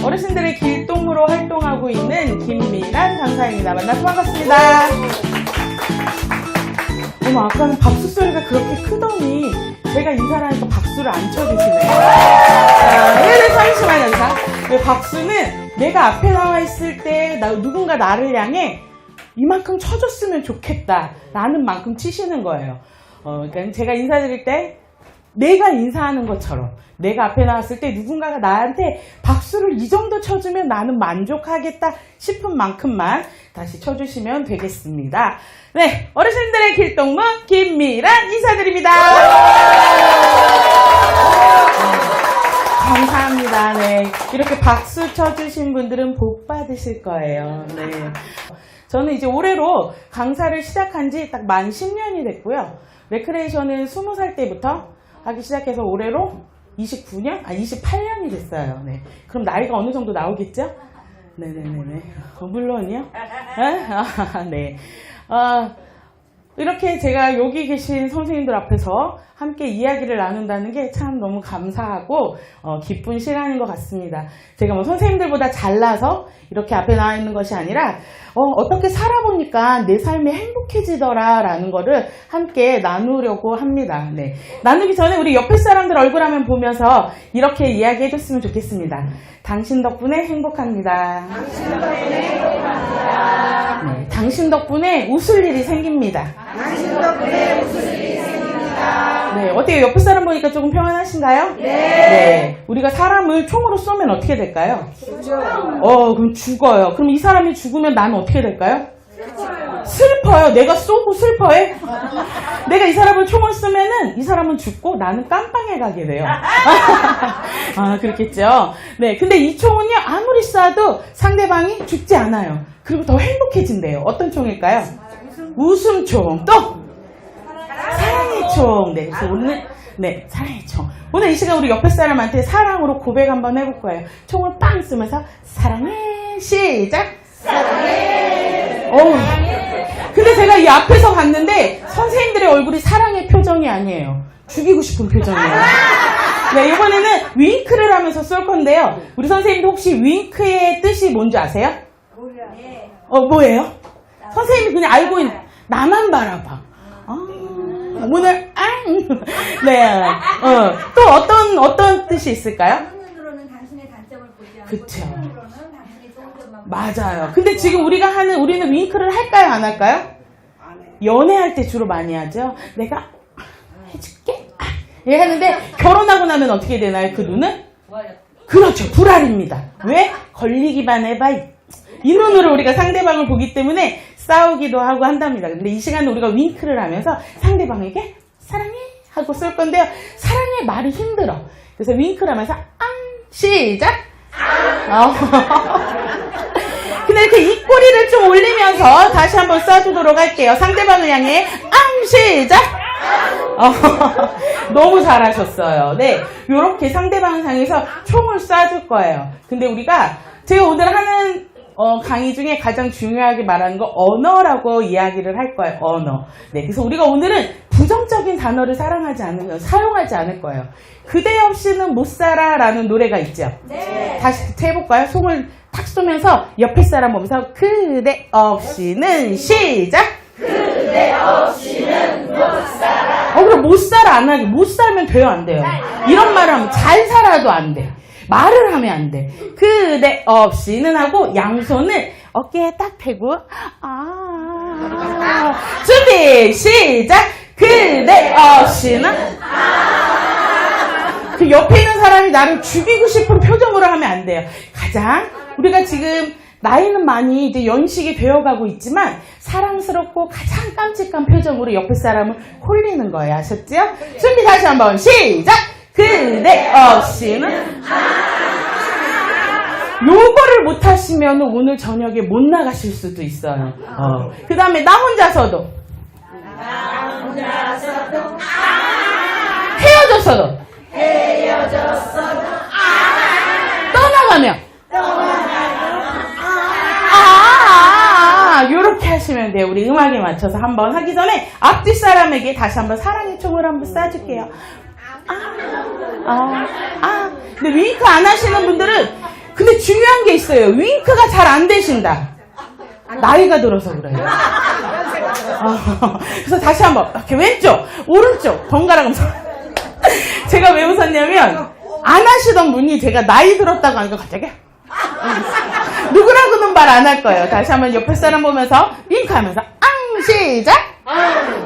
어르신들의 길동무로 활동하고 있는 김미란 강사입니다. 만나서 반갑습니다. 어머, 아까는 박수 소리가 그렇게 크더니 제가 인사를 하니까 박수를 안 쳐주시네요. 잠시만요. 박수는 내가 앞에 나와 있을 때 누군가 나를 향해 이만큼 쳐줬으면 좋겠다 라는 만큼 치시는 거예요. 그러니까 제가 인사드릴 때 내가 인사하는 것처럼 내가 앞에 나왔을 때 누군가가 나한테 박수를 이 정도 쳐주면 나는 만족하겠다 싶은 만큼만 다시 쳐주시면 되겠습니다. 네, 어르신들의 길동무 김미란 인사드립니다. 감사합니다. 네, 이렇게 박수 쳐주신 분들은 복 받으실 거예요. 네, 저는 이제 올해로 강사를 시작한 지 딱 만 10년이 됐고요. 레크레이션은 20살 때부터 하기 시작해서 올해로 28년이 됐어요. 네. 그럼 나이가 어느 정도 나오겠죠? 네네네네. 물론이요. 네. 이렇게 제가 여기 계신 선생님들 앞에서 함께 이야기를 나눈다는 게 참 너무 감사하고 기쁜 시간인 것 같습니다. 제가 뭐 선생님들보다 잘나서 이렇게 앞에 나와 있는 것이 아니라 어떻게 살아보니까 내 삶이 행복해지더라 라는 거를 함께 나누려고 합니다. 네. 나누기 전에 우리 옆에 사람들 얼굴 한번 보면서 이렇게 이야기해 줬으면 좋겠습니다. 당신 덕분에 행복합니다. 당신 덕분에 행복합니다. 네. 당신 덕분에 웃을 일이 생깁니다. 당신 덕분에 웃을 일이 생깁니다. 네, 어때요? 옆에 사람 보니까 조금 평안하신가요? 네. 네. 우리가 사람을 총으로 쏘면 어떻게 될까요? 죽죠. 그럼 죽어요. 그럼 이 사람이 죽으면 나는 어떻게 될까요? 슬퍼요. 슬퍼요. 내가 쏘고 슬퍼해? 내가 이 사람을 총을 쏘면은 이 사람은 죽고 나는 깜빵에 가게 돼요. 그렇겠죠. 네, 근데 이 총은요, 아무리 쏴도 상대방이 죽지 않아요. 그리고 더 행복해진대요. 어떤 총일까요? 웃음총. 또! 사랑의 총. 네, 그래서 오늘, 네, 사랑의 총. 오늘 이 시간 우리 옆에 사람한테 사랑으로 고백 한번 해볼 거예요. 총을 빵 쏘면서 사랑해. 시작. 사랑해. 근데 제가 이 앞에서 봤는데 선생님들의 얼굴이 사랑의 표정이 아니에요. 죽이고 싶은 표정이에요. 네, 이번에는 윙크를 하면서 쏠 건데요. 우리 선생님도 혹시 윙크의 뜻이 뭔지 아세요? 네. 뭐예요? 선생님이 그냥 알고 있는, 나만 바라봐. 오늘, 네. 또 어떤 뜻이 있을까요? 한눈으로는 당신의 단점을 보지 않고 그쵸. 한눈으로는 당신의 좋은 점만 맞아요. 근데 지금 우리는 윙크를 할까요? 안 할까요? 연애할 때 주로 많이 하죠. 내가 해줄게. 예, 하는데 결혼하고 나면 어떻게 되나요? 그 눈은? 그렇죠. 불알입니다. 왜? 걸리기만 해봐. 이 눈으로 우리가 상대방을 보기 때문에 싸우기도 하고 한답니다. 근데 이 시간에 우리가 윙크를 하면서 상대방에게 사랑해 하고 쏠 건데요. 사랑의 말이 힘들어. 그래서 윙크를 하면서 시작. 근데 이렇게 입꼬리를 좀 올리면서 다시 한번 쏴주도록 할게요. 상대방을 향해 시작. 너무 잘하셨어요. 네, 요렇게 상대방을 향해서 총을 쏴줄 거예요. 근데 제가 오늘 하는 강의 중에 가장 중요하게 말하는 거 언어라고 이야기를 할 거예요. 언어. 네, 그래서 우리가 오늘은 부정적인 단어를 사용하지 않을 거예요. 그대 없이는 못 살아라는 노래가 있죠. 네. 다시 해볼까요? 손을 탁 쏘면서 옆에 사람 보면서 그대 없이는 시작. 그대 없이는 못 살아. 그럼 못 살아 안 하게. 못 살면 돼요, 안 돼요? 이런 말을 하면 잘 살아도 안 돼. 말을 하면 안 돼. 그대 없이는 하고 양손을 어깨에 딱 대고 준비 시작. 그대 없이는 그 옆에 있는 사람이 나를 죽이고 싶은 표정으로 하면 안 돼요. 우리가 지금 나이는 많이 이제 연식이 되어가고 있지만 사랑스럽고 가장 깜찍한 표정으로 옆에 사람을 홀리는 거예요. 아셨죠? 준비 다시 한번 시작. 그대 없이는 요거를 못하시면 오늘 저녁에 못 나가실 수도 있어요. 그 다음에 나 혼자서도 헤어졌어도 떠나가면 요렇게 하시면 돼요. 우리 음악에 맞춰서 한번 하기 전에 앞뒤 사람에게 다시 한번 사랑의 총을 한번 쏴줄게요. 근데 윙크 안 하시는 분들은 근데 중요한 있어요. 윙크가 잘 안 되신다. 나이가 들어서 그래요. 그래서 다시 한번 이렇게 왼쪽, 오른쪽 번갈아 가면서 제가 왜 웃었냐면 안 하시던 분이 제가 나이 들었다고 하니까 갑자기 누구라고는 말 안 할 거예요. 다시 한번 옆에 사람 보면서 윙크하면서 앙 시작.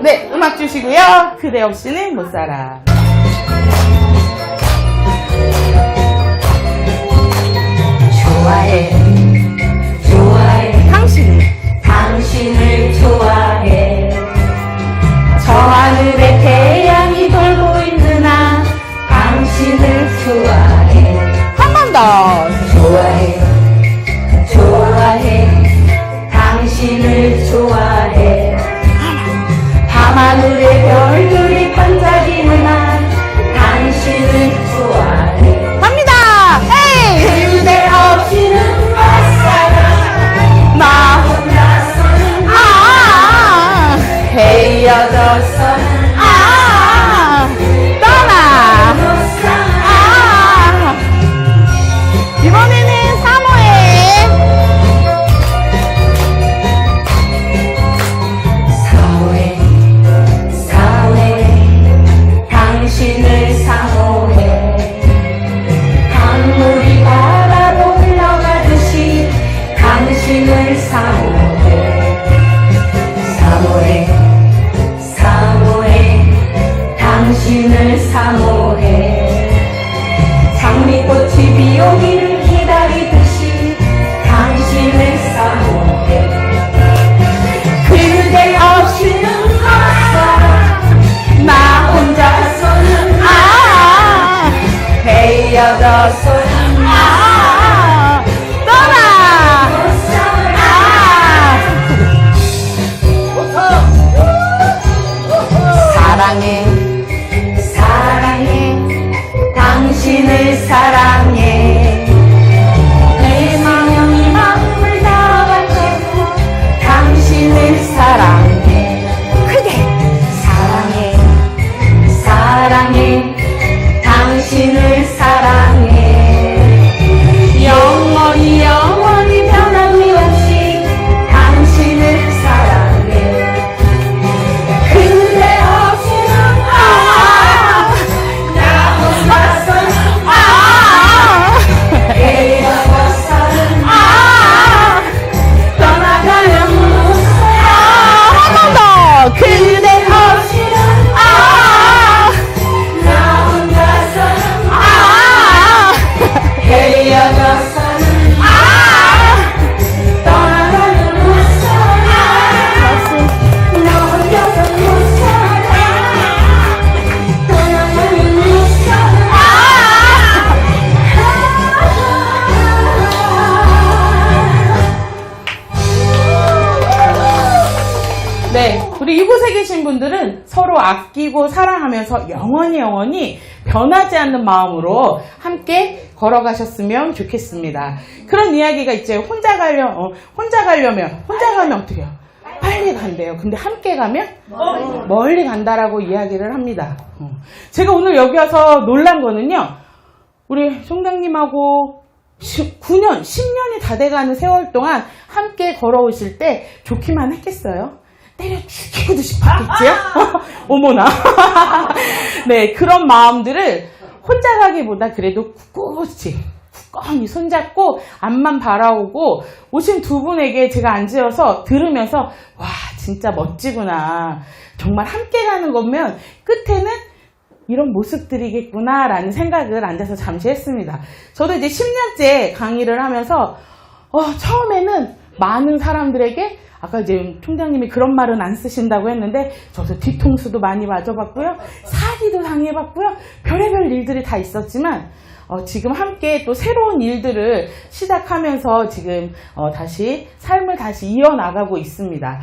네, 음악 주시고요. 그대 없이는 못 살아. 좋아해 좋아해 당신을 좋아해 저 하늘에 태양이 돌고 있는 한 당신을 좋아해 한 번 더. 좋아해 당신을 좋아해 밤하늘에 별들이 반짝이는 한 당신을 좋아해 갑니다. 에이. 그대 없이는 못 살아 나 혼자서는 헤어져서는 떠나. 못 살아 이번에는 사모해. 사모해 당신을 사모해 강물이 바다로 흘러가듯이 당신을 사모해 사모해 당신을 사모해 장미꽃이 비오기를 기다리듯이 당신을 사모해 그대 없이는 못 살아 나 혼자서는 헤어져서는 떠나. 못 살아 사랑해 당신을 사랑해 내 마음이 마음을 다하고 당신을 사랑해 크게. 사랑해 당신을 사랑해 영원히 변함이 없이 당신을 사랑해 그대 없이는 나 혼자서는 헤어져서는 떠나가면 못 살아 한 번 더. 그대 없이는 나 혼자서는 헤어져서는 떠나가면 못 살아 나 혼자서는 못 살아 떠나가면 못 살아 네, 우리 이곳에 계신 분들은 서로 아끼고 사랑하면서 영원히 변하지 않는 마음으로 함께 걸어가셨으면 좋겠습니다. 그런 이야기가 있죠. 혼자 가면 어떻게 해요? 빨리 간대요. 근데 함께 가면 멀리 간다라고 이야기를 합니다. 제가 오늘 여기 와서 놀란 거는요. 우리 총장님하고 9년, 10년이 다 돼가는 세월 동안 함께 걸어오실 때 좋기만 했겠어요? 때려 죽이고도 싶었겠지요? 어머나. 네, 그런 마음들을 혼자 가기보다 그래도 굳건히 손잡고 앞만 바라오고 오신 두 분에게 제가 앉아서 들으면서 와, 진짜 멋지구나. 정말 함께 가는 거면 끝에는 이런 모습들이겠구나 라는 생각을 앉아서 잠시 했습니다. 저도 이제 10년째 강의를 하면서 처음에는 많은 사람들에게 아까 이제 총장님이 그런 말은 안 쓰신다고 했는데 저도 뒤통수도 많이 맞아봤고요. 사기도 당해봤고요. 별의별 일들이 다 있었지만 지금 함께 또 새로운 일들을 시작하면서 지금 다시 삶을 다시 이어나가고 있습니다.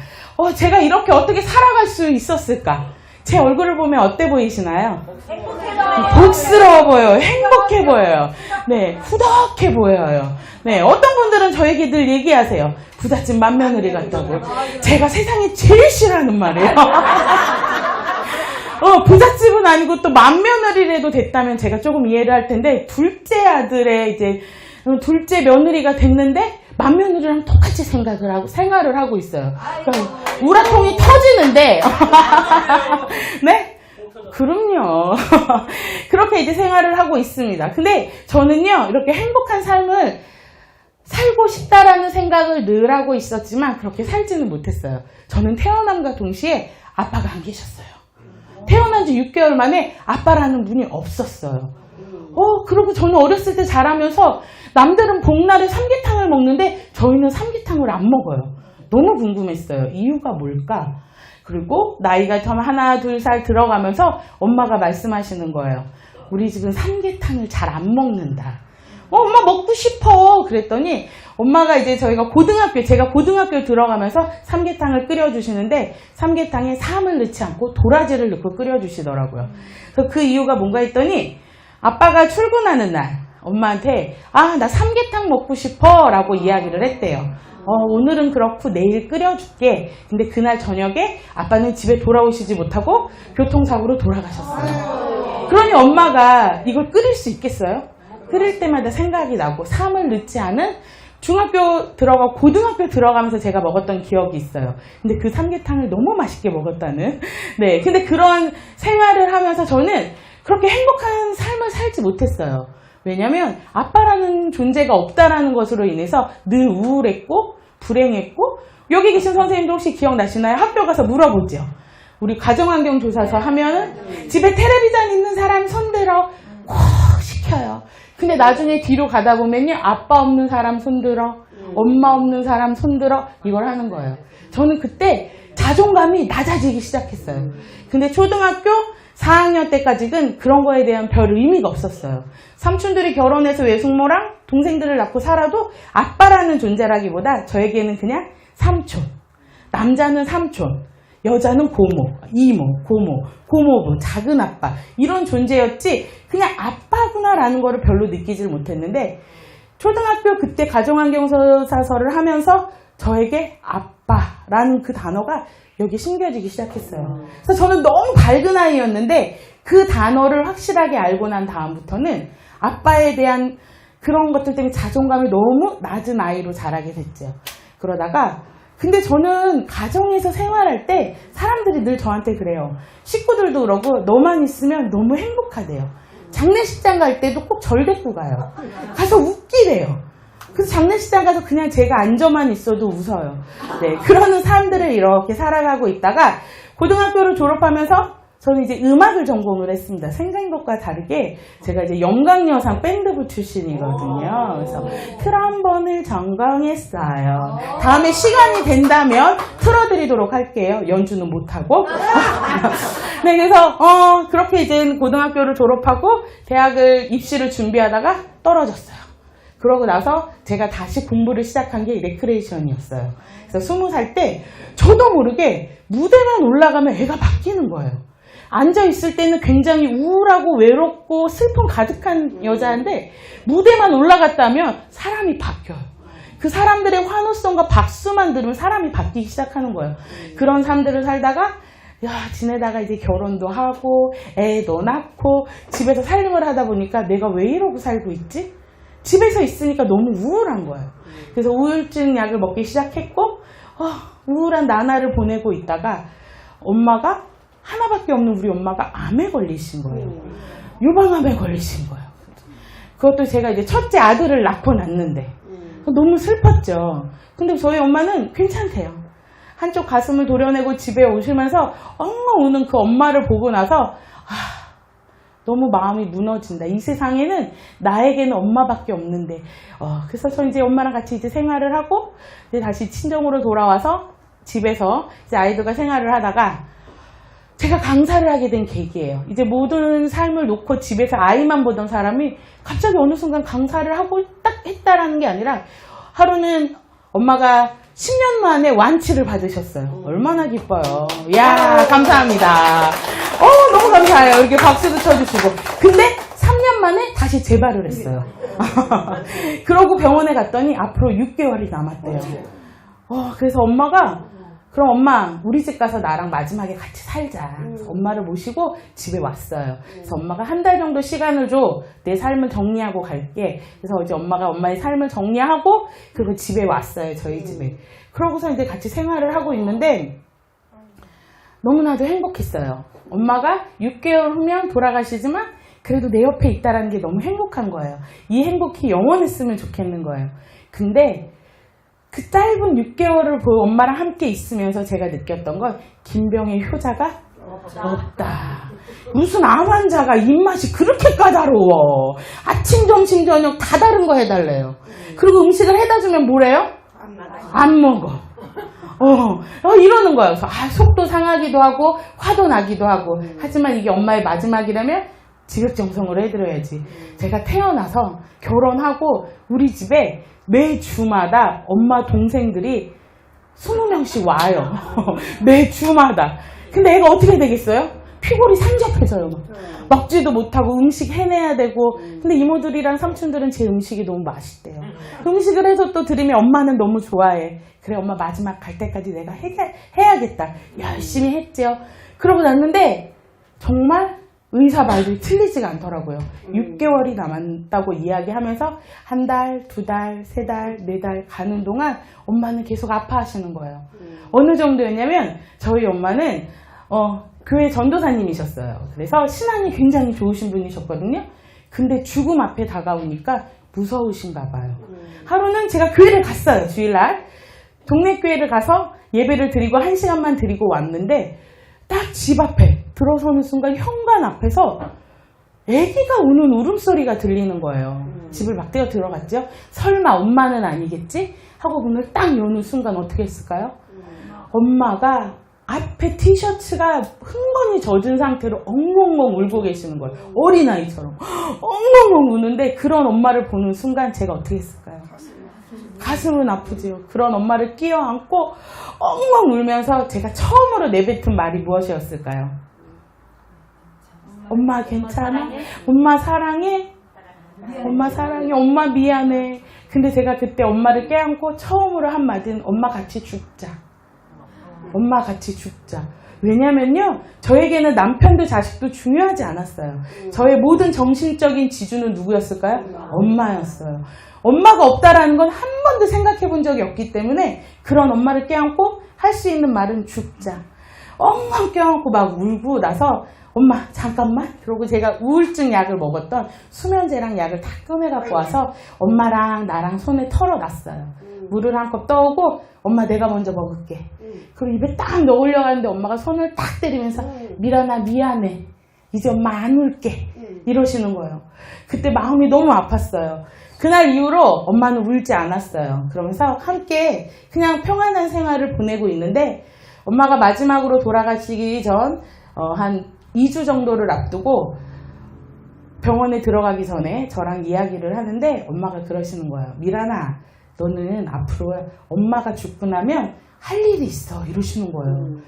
제가 이렇게 어떻게 살아갈 수 있었을까? 제 얼굴을 보면 어때 보이시나요? 복스러워 보여요. 행복해 보여요. 네, 후덕해 보여요. 네, 어떤 분들은 저에게 늘 얘기하세요. 부잣집 맏며느리 같다고. 제가 세상에 제일 싫어하는 말이에요. 부잣집은 아니고 또 맏며느리라도 됐다면 제가 조금 이해를 할 텐데, 둘째 아들의 이제 둘째 며느리가 됐는데 맏며느리랑 똑같이 생활을 하고 있어요. 그러니까 우라통이 터지는데 네? 그럼요. 그렇게 이제 생활을 하고 있습니다. 근데 저는요, 이렇게 행복한 삶을 살고 싶다라는 생각을 늘 하고 있었지만 그렇게 살지는 못했어요. 저는 태어남과 동시에 아빠가 안 계셨어요. 태어난 지 6개월 만에 아빠라는 분이 없었어요. 그리고 저는 어렸을 때 자라면서 남들은 복날에 삼계탕을 먹는데 저희는 삼계탕을 안 먹어요. 너무 궁금했어요. 이유가 뭘까? 그리고 나이가 좀 하나, 둘 살 들어가면서 엄마가 말씀하시는 거예요. 우리 집은 삼계탕을 잘 안 먹는다. 엄마 먹고 싶어. 그랬더니 엄마가 이제 제가 고등학교 들어가면서 삼계탕을 끓여주시는데 삼계탕에 삶을 넣지 않고 도라지를 넣고 끓여주시더라고요. 그래서 그 이유가 뭔가 했더니 아빠가 출근하는 날 엄마한테 나 삼계탕 먹고 싶어 라고 이야기를 했대요. 오늘은 그렇고 내일 끓여줄게. 근데 그날 저녁에 아빠는 집에 돌아오시지 못하고 교통사고로 돌아가셨어요. 그러니 엄마가 이걸 끓일 수 있겠어요? 끓일 때마다 생각이 나고 삶을 넣지 않은 고등학교 들어가면서 제가 먹었던 기억이 있어요. 근데 그 삼계탕을 너무 맛있게 먹었다는. 네. 근데 그런 생활을 하면서 저는 그렇게 행복한 삶을 살지 못했어요. 왜냐면 아빠라는 존재가 없다라는 것으로 인해서 늘 우울했고 불행했고 여기 계신 선생님도 혹시 기억나시나요? 학교 가서 물어보죠. 우리 가정환경조사서 하면은 집에 텔레비전 있는 사람 손들어 꼭 시켜요. 근데 나중에 뒤로 가다 보면요. 아빠 없는 사람 손들어, 엄마 없는 사람 손들어 이걸 하는 거예요. 저는 그때 자존감이 낮아지기 시작했어요. 근데 초등학교 4학년 때까지는 그런 거에 대한 별 의미가 없었어요. 삼촌들이 결혼해서 외숙모랑 동생들을 낳고 살아도 아빠라는 존재라기보다 저에게는 그냥 삼촌. 남자는 삼촌, 여자는 고모, 이모, 고모부, 작은 아빠 이런 존재였지 그냥 아빠구나라는 거를 별로 느끼질 못했는데 초등학교 그때 가정환경조사서를 하면서 저에게 아빠라는 그 단어가 여기 심겨지기 시작했어요. 그래서 저는 너무 밝은 아이였는데 그 단어를 확실하게 알고 난 다음부터는 아빠에 대한 그런 것들 때문에 자존감이 너무 낮은 아이로 자라게 됐죠. 그러다가 근데 저는 가정에서 생활할 때 사람들이 늘 저한테 그래요. 식구들도 그러고 너만 있으면 너무 행복하대요. 장례식장 갈 때도 꼭 절 데리고 가요. 가서 웃기래요. 그래서 장례식장 가서 그냥 제가 앉아만 있어도 웃어요. 네, 그러는 삶들을 이렇게 살아가고 있다가 고등학교를 졸업하면서 저는 이제 음악을 전공을 했습니다. 생각한 것과 다르게 제가 이제 영광여상 밴드부 출신이거든요. 그래서 트럼본을 전공했어요. 다음에 시간이 된다면 틀어드리도록 할게요. 연주는 못하고. 네, 그래서 그렇게 이제 고등학교를 졸업하고 대학을 입시를 준비하다가 떨어졌어요. 그러고 나서 제가 다시 공부를 시작한 게 레크레이션이었어요. 그래서 20살 때 저도 모르게 무대만 올라가면 애가 바뀌는 거예요. 앉아있을 때는 굉장히 우울하고 외롭고 슬픔 가득한 여자인데 무대만 올라갔다면 사람이 바뀌어요. 그 사람들의 환호성과 박수만 들으면 사람이 바뀌기 시작하는 거예요. 그런 삶들을 살다가 지내다가 이제 결혼도 하고 애도 낳고 집에서 살림을 하다 보니까 내가 왜 이러고 살고 있지? 집에서 있으니까 너무 우울한 거예요. 그래서 우울증 약을 먹기 시작했고 우울한 나날을 보내고 있다가 엄마가 하나밖에 없는 우리 엄마가 암에 걸리신 거예요. 유방암에 걸리신 거예요. 그것도 제가 이제 첫째 아들을 낳고 났는데 너무 슬펐죠. 근데 저희 엄마는 괜찮대요. 한쪽 가슴을 도려내고 집에 오시면서 엉엉 우는 그 엄마를 보고 나서 너무 마음이 무너진다. 이 세상에는 나에게는 엄마밖에 없는데. 그래서 저 이제 엄마랑 같이 이제 생활을 하고 이제 다시 친정으로 돌아와서 집에서 이제 아이들과 생활을 하다가 제가 강사를 하게 된 계기예요. 이제 모든 삶을 놓고 집에서 아이만 보던 사람이 갑자기 어느 순간 강사를 하고 딱 했다라는 게 아니라 하루는 엄마가 10년 만에 완치를 받으셨어요. 얼마나 기뻐요. 이야, 감사합니다. 너무 감사해요. 이렇게 박수도 쳐주시고. 근데 3년 만에 다시 재발을 했어요. 그러고 병원에 갔더니 앞으로 6개월이 남았대요. 그래서 엄마가 그럼 엄마 우리 집 가서 나랑 마지막에 같이 살자. 그래서 엄마를 모시고 집에 왔어요. 그래서 엄마가 한 달 정도 시간을 줘. 내 삶을 정리하고 갈게. 그래서 이제 엄마가 엄마의 삶을 정리하고 그리고 집에 왔어요. 저희 집에. 그러고서 이제 같이 생활을 하고 있는데 너무나도 행복했어요. 엄마가 6개월 후면 돌아가시지만 그래도 내 옆에 있다는 게 너무 행복한 거예요. 이 행복이 영원했으면 좋겠는 거예요. 근데 그 짧은 6개월을 엄마랑 함께 있으면서 제가 느꼈던 건 김병의 효자가 없다. 무슨 암 환자가 입맛이 그렇게 까다로워. 아침, 점심, 저녁 다 다른 거 해달래요. 그리고 음식을 해다 주면 뭐래요? 안 먹어. 이러는 거예요. 그래서 속도 상하기도 하고 화도 나기도 하고 하지만 이게 엄마의 마지막이라면 지극정성으로 해드려야지. 제가 태어나서 결혼하고 우리 집에 매 주마다 엄마 동생들이 20명씩 와요. 매 주마다. 근데 애가 어떻게 되겠어요? 피골이 산적해져요. 먹지도 못하고 음식 해내야 되고. 근데 이모들이랑 삼촌들은 제 음식이 너무 맛있대요. 음식을 해서 또 드리면 엄마는 너무 좋아해. 그래 엄마 마지막 갈 때까지 내가 해야겠다. 열심히 했죠. 그러고 났는데 정말 의사 말들이 틀리지가 않더라고요. 6개월이 남았다고 이야기하면서 한 달, 2달, 3달, 4달 가는 동안 엄마는 계속 아파하시는 거예요. 어느 정도였냐면 저희 엄마는 교회 전도사님이셨어요. 그래서 신앙이 굉장히 좋으신 분이셨거든요. 근데 죽음 앞에 다가오니까 무서우신가 봐요. 하루는 제가 교회를 갔어요. 주일날. 동네 교회를 가서 예배를 드리고 1시간만 드리고 왔는데 딱 집 앞에 들어서는 순간 현관 앞에서 애기가 우는 울음소리가 들리는 거예요. 집을 막 뛰어 들어갔죠. 설마 엄마는 아니겠지? 하고 문을 딱 여는 순간 어떻게 했을까요? 엄마가 앞에 티셔츠가 흥건히 젖은 상태로 엉엉엉 울고 계시는 거예요. 어린아이처럼 엉엉엉 우는데 그런 엄마를 보는 순간 제가 어떻게 했을까요? 가슴은 아프지요. 그런 엄마를 끼어안고 엉엉 울면서 제가 처음으로 내뱉은 말이 무엇이었을까요? 엄마 괜찮아? 엄마 사랑해? 엄마 사랑해? 엄마 미안해? 근데 제가 그때 엄마를 껴안고 처음으로 한 마디는 엄마 같이 죽자. 엄마 같이 죽자. 왜냐면요, 저에게는 남편도 자식도 중요하지 않았어요. 저의 모든 정신적인 지주는 누구였을까요? 엄마였어요. 엄마가 없다라는 건 한 번도 생각해 본 적이 없기 때문에 그런 엄마를 껴안고 할 수 있는 말은 죽자. 엉엉 껴안고 막 울고 나서 엄마 잠깐만. 그러고 제가 우울증 약을 먹었던 수면제랑 약을 다 꺼내갖고 와서 엄마랑 나랑 손에 털어놨어요. 물을 한 컵 떠오고 엄마 내가 먼저 먹을게. 그리고 입에 딱 넣으려고 하는데 엄마가 손을 딱 때리면서 미란아 미안해. 이제 엄마 안 울게. 이러시는 거예요. 그때 마음이 너무 아팠어요. 그날 이후로 엄마는 울지 않았어요. 그러면서 함께 그냥 평안한 생활을 보내고 있는데 엄마가 마지막으로 돌아가시기 전 한 2주 정도를 앞두고 병원에 들어가기 전에 저랑 이야기를 하는데 엄마가 그러시는 거예요. 미란아, 너는 앞으로 엄마가 죽고 나면 할 일이 있어. 이러시는 거예요.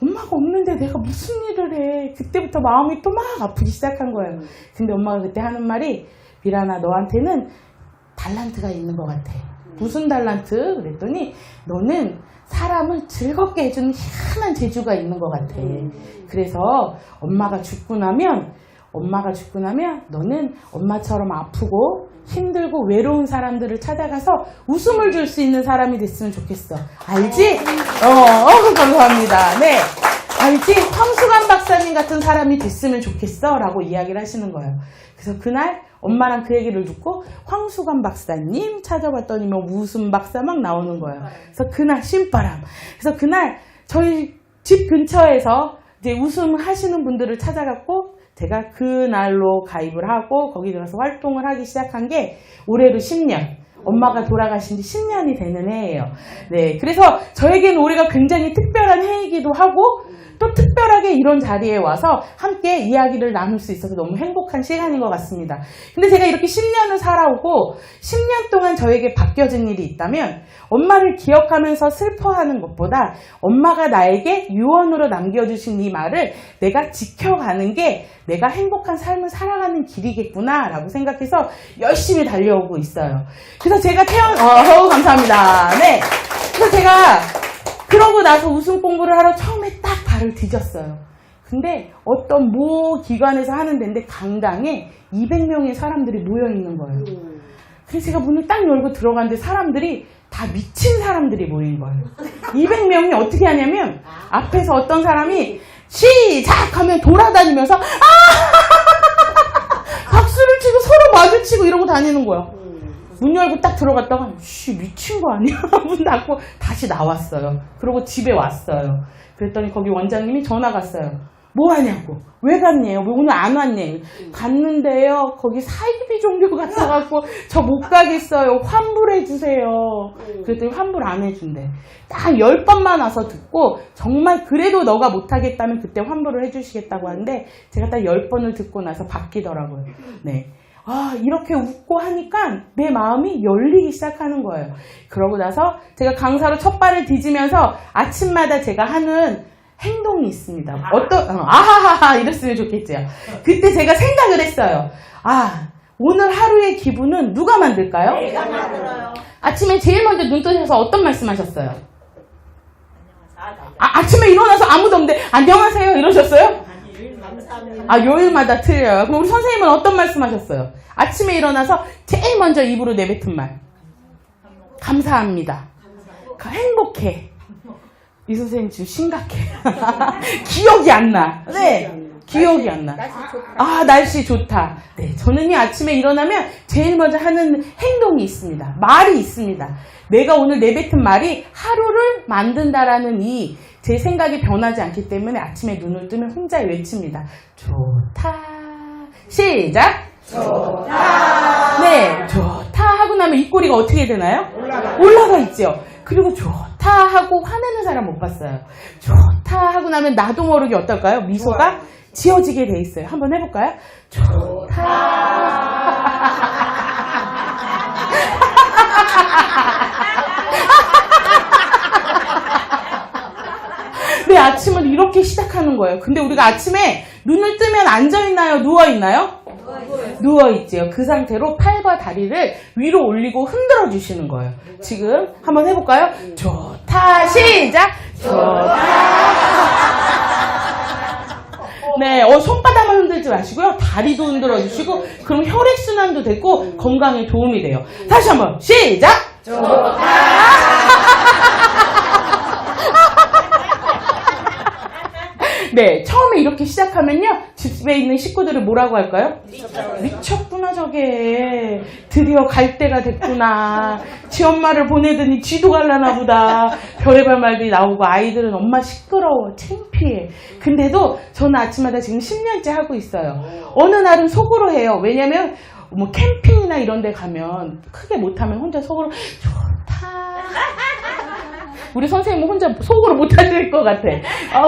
엄마가 없는데 내가 무슨 일을 해. 그때부터 마음이 또 막 아프기 시작한 거예요. 근데 엄마가 그때 하는 말이 미란아, 너한테는 달란트가 있는 것 같아. 무슨 달란트? 그랬더니 너는 사람을 즐겁게 해주는 희한한 재주가 있는 것 같아. 그래서 엄마가 죽고 나면 너는 엄마처럼 아프고 힘들고 외로운 사람들을 찾아가서 웃음을 줄 수 있는 사람이 됐으면 좋겠어. 알지? 감사합니다. 네. 알지? 황수관 박사님 같은 사람이 됐으면 좋겠어. 라고 이야기를 하시는 거예요. 그래서 그날 엄마랑 그 얘기를 듣고 황수관 박사님 찾아봤더니 뭐 웃음 박사 막 나오는 거예요. 그래서 그날 신바람. 그래서 그날 저희 집 근처에서 이제 웃음 하시는 분들을 찾아갔고 제가 그날로 가입을 하고 거기 들어서 활동을 하기 시작한 게 올해로 10년. 엄마가 돌아가신 지 10년이 되는 해예요. 네, 그래서 저에게는 올해가 굉장히 특별한 해이기도 하고 또 특별하게 이런 자리에 와서 함께 이야기를 나눌 수 있어서 너무 행복한 시간인 것 같습니다. 근데 제가 이렇게 10년을 살아오고 10년 동안 저에게 바뀌어진 일이 있다면 엄마를 기억하면서 슬퍼하는 것보다 엄마가 나에게 유언으로 남겨주신 이 말을 내가 지켜가는 게 내가 행복한 삶을 살아가는 길이겠구나 라고 생각해서 열심히 달려오고 있어요. 그래서 제가 감사합니다. 네. 그래서 제가 그러고 나서 우승 공부를 하러 처음에 딱 발을 디뎠어요. 근데 어떤 모 기관에서 하는 데인데 강당에 200명의 사람들이 모여 있는 거예요. 그래서 제가 문을 딱 열고 들어갔는데 사람들이 다 미친 사람들이 모인 거예요. 200명이 어떻게 하냐면 앞에서 어떤 사람이 시작 하면 돌아다니면서 박수를 치고 서로 마주치고 이러고 다니는 거야. 문 열고 딱 들어갔다가 미친 거 아니야? 문 닫고 다시 나왔어요. 그러고 집에 왔어요. 그랬더니 거기 원장님이 전화가 왔어요. 뭐 하냐고. 왜 갔냐요? 왜 오늘 안 왔냐요? 갔는데요. 거기 사이비 종교 같아갖고 저 못 가겠어요. 환불해주세요. 그랬더니 환불 안 해준대. 딱 10번만 와서 듣고 정말 그래도 너가 못하겠다면 그때 환불을 해주시겠다고 하는데 제가 딱 10번을 듣고 나서 바뀌더라고요. 네. 이렇게 웃고 하니까 내 마음이 열리기 시작하는 거예요. 그러고 나서 제가 강사로 첫 발을 디지면서 아침마다 제가 하는 행동이 있습니다. 아하하하 이랬으면 좋겠죠. 그때 제가 생각을 했어요. 오늘 하루의 기분은 누가 만들까요? 내가 만들어요. 아침에 제일 먼저 눈 뜨셔서 어떤 말씀하셨어요? 아침에 일어나서 아무도 없는데 안녕하세요 이러셨어요? 감사합니다. 요일마다 틀려요. 그럼 우리 선생님은 어떤 말씀하셨어요? 아침에 일어나서 제일 먼저 입으로 내뱉은 말. 감사합니다. 행복해. 이 선생님 지금 심각해. 기억이 안 나. 네. 기억이 안 나. 날씨 좋다. 네. 저는 이 아침에 일어나면 제일 먼저 하는 행동이 있습니다. 말이 있습니다. 내가 오늘 내뱉은 말이 하루를 만든다라는 제 생각이 변하지 않기 때문에 아침에 눈을 뜨면 혼자 외칩니다. 좋다. 시작. 좋다. 네. 좋다 하고 나면 입꼬리가 어떻게 되나요? 올라가 있죠. 그리고 좋다 하고 화내는 사람 못 봤어요. 좋다 하고 나면 나도 모르게 어떨까요? 미소가 지어지게 돼 있어요. 한번 해볼까요? 좋다. 네, 아침을 이렇게 시작하는 거예요. 근데 우리가 아침에 눈을 뜨면 앉아있나요? 누워있나요? 누워있지요. 그 상태로 팔과 다리를 위로 올리고 흔들어 주시는 거예요. 지금 한번 해볼까요? 좋다. 시작. 좋다. 네, 손바닥만 흔들지 마시고요. 다리도 흔들어 주시고, 그럼 혈액순환도 되고 건강에 도움이 돼요. 다시 한번 시작. 네, 처음에 이렇게 시작하면요, 집에 있는 식구들을 뭐라고 할까요? 미쳤구나 저게. 드디어 갈 때가 됐구나. 지 엄마를 보내더니 지도 갈라나 보다. 별의별 말들이 나오고 아이들은 엄마 시끄러워, 창피해. 근데도 저는 아침마다 지금 10년째 하고 있어요. 어느 날은 속으로 해요. 왜냐면 뭐 캠핑이나 이런 데 가면 크게 못하면 혼자 속으로 좋다. 우리 선생님은 혼자 속으로 못하실 것 같아.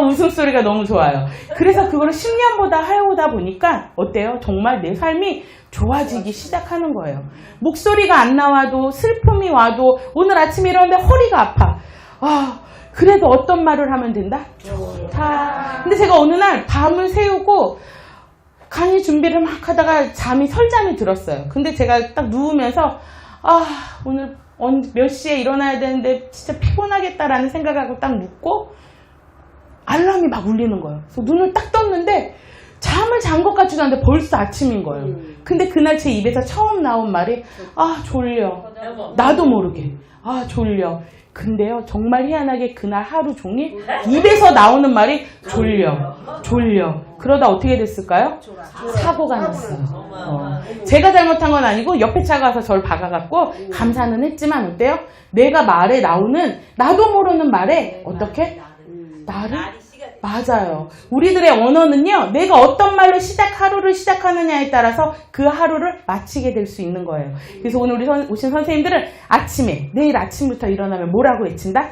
웃음소리가 너무 좋아요. 그래서 그거를 10년보다 해오다 보니까 어때요? 정말 내 삶이 좋아지기 시작하는 거예요. 목소리가 안 나와도 슬픔이 와도 오늘 아침에 일어났는데 허리가 아파. 그래도 어떤 말을 하면 된다? 좋다. 근데 제가 어느 날 밤을 새우고 강의 준비를 막 하다가 설잠이 들었어요. 근데 제가 딱 누우면서 오늘 몇 시에 일어나야 되는데 진짜 피곤하겠다라는 생각하고 딱 눕고 알람이 막 울리는 거예요. 그래서 눈을 딱 떴는데 잠을 잔 것 같지도 않은데 벌써 아침인 거예요. 근데 그날 제 입에서 처음 나온 말이 졸려. 나도 모르게 졸려. 근데요, 정말 희한하게 그날 하루 종일 입에서 나오는 말이 졸려. 그러다 어떻게 됐을까요? 사고가 났어요. 제가 잘못한 건 아니고 옆에 차가 와서 저를 박아갖고 감사는 했지만 어때요? 내가 말에 나오는 나도 모르는 말에 어떻게? 나를? 맞아요. 우리들의 언어는요, 내가 어떤 말로 하루를 시작하느냐에 따라서 그 하루를 마치게 될 수 있는 거예요. 그래서 오늘 우리 오신 선생님들은 내일 아침부터 일어나면 뭐라고 외친다?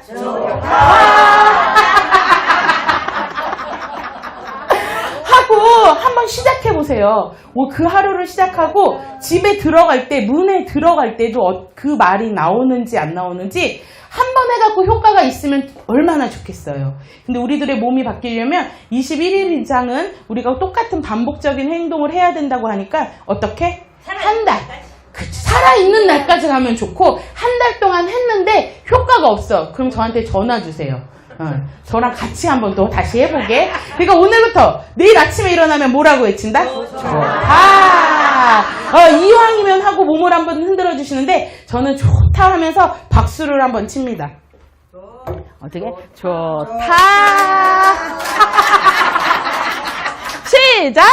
하고 한번 시작해보세요. 그 하루를 시작하고 집에 들어갈 때, 문에 들어갈 때도 그 말이 나오는지 안 나오는지 한 번 해갖고 효과가 있으면 얼마나 좋겠어요. 근데 우리들의 몸이 바뀌려면 21일 이상은 우리가 똑같은 반복적인 행동을 해야 된다고 하니까 어떻게? 한 달. 살아있는 날까지 가면 좋고 한 달 동안 했는데 효과가 없어. 그럼 저한테 전화 주세요. 저랑 같이 한번 또 다시 해보게. 그러니까 오늘부터 내일 아침에 일어나면 뭐라고 외친다? 좋다. 이왕이면 하고 몸을 한번 흔들어 주시는데 저는 좋다 하면서 박수를 한번 칩니다. 어떻게? 좋다. 시작.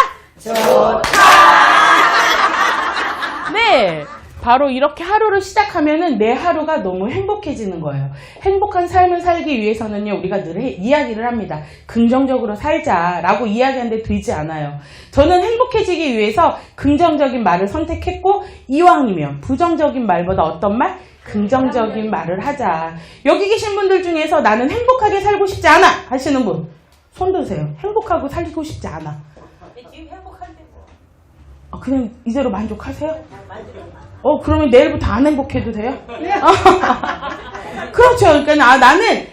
네. 바로 이렇게 하루를 시작하면은 내 하루가 너무 행복해지는 거예요. 행복한 삶을 살기 위해서는요, 우리가 늘 이야기를 합니다. 긍정적으로 살자라고 이야기하는데 되지 않아요. 저는 행복해지기 위해서 긍정적인 말을 선택했고, 이왕이면 부정적인 말보다 어떤 말? 긍정적인 말을 하자. 여기 계신 분들 중에서 나는 행복하게 살고 싶지 않아 하시는 분, 손 드세요. 행복하고 살고 싶지 않아. 지금 행복한데 뭐. 그냥 이대로 만족하세요? 그러면 내일부터 안 행복해도 돼요? 그렇죠. 그러니까 나는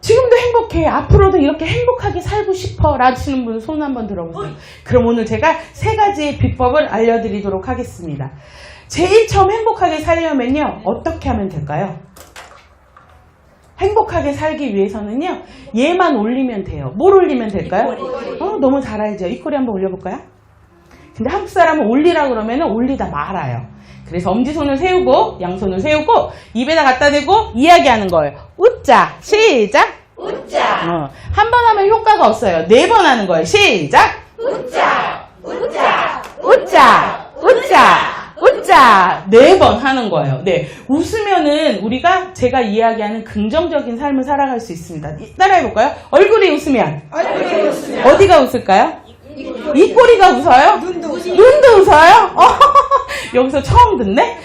지금도 행복해. 앞으로도 이렇게 행복하게 살고 싶어. 라시는 분 손 한번 들어보세요. 그럼 오늘 제가 3가지의 비법을 알려드리도록 하겠습니다. 제일 처음 행복하게 살려면요. 어떻게 하면 될까요? 행복하게 살기 위해서는요. 얘만 올리면 돼요. 뭘 올리면 될까요? 너무 잘 알죠. 입꼬리 한번 올려볼까요? 근데 한국 사람은 올리라 그러면 올리다 말아요. 그래서 엄지손을 세우고 양손을 세우고 입에다 갖다 대고 이야기하는 거예요. 웃자. 시작. 웃자. 한 번 하면 효과가 없어요. 4번 하는 거예요. 시작. 웃자. 웃자. 웃자. 웃자. 웃자. 4번 하는 거예요. 네. 웃으면은 우리가 제가 이야기하는 긍정적인 삶을 살아갈 수 있습니다. 따라해볼까요? 얼굴이 웃으면. 어디가 웃을까요? 입꼬리가 웃어요? 눈도 웃어요? 여기서 처음 듣네?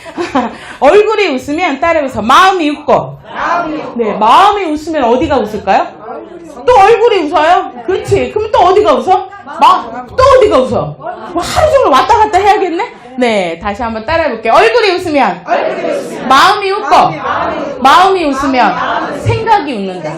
얼굴이 웃으면 따라해서 마음이 웃고. 네, 마음이 웃으면 어디가 웃을까요? 또 얼굴이 웃어요? 그렇지. 그럼 또 어디가 웃어? 또 어디가 웃어? 하루 종일 왔다 갔다 해야겠네? 네, 다시 한번 따라해볼게요. 얼굴이 웃으면 마음이 웃고. 마음이 웃으면 생각이 웃는다.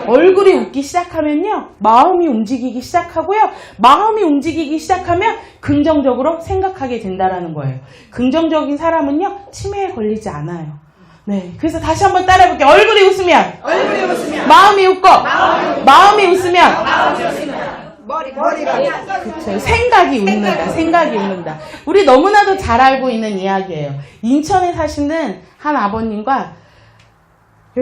얼굴이 웃기 시작하면요, 마음이 움직이기 시작하고요, 마음이 움직이기 시작하면 긍정적으로 생각하게 된다라는 거예요. 긍정적인 사람은요, 치매에 걸리지 않아요. 네, 그래서 다시 한번 따라해볼게요. 얼굴이 웃으면 마음이 웃고. 마음이 웃으면 머리가 그쵸, 생각이 웃는다. 우리 너무나도 잘 알고 있는 이야기예요. 인천에 사시는 한 아버님과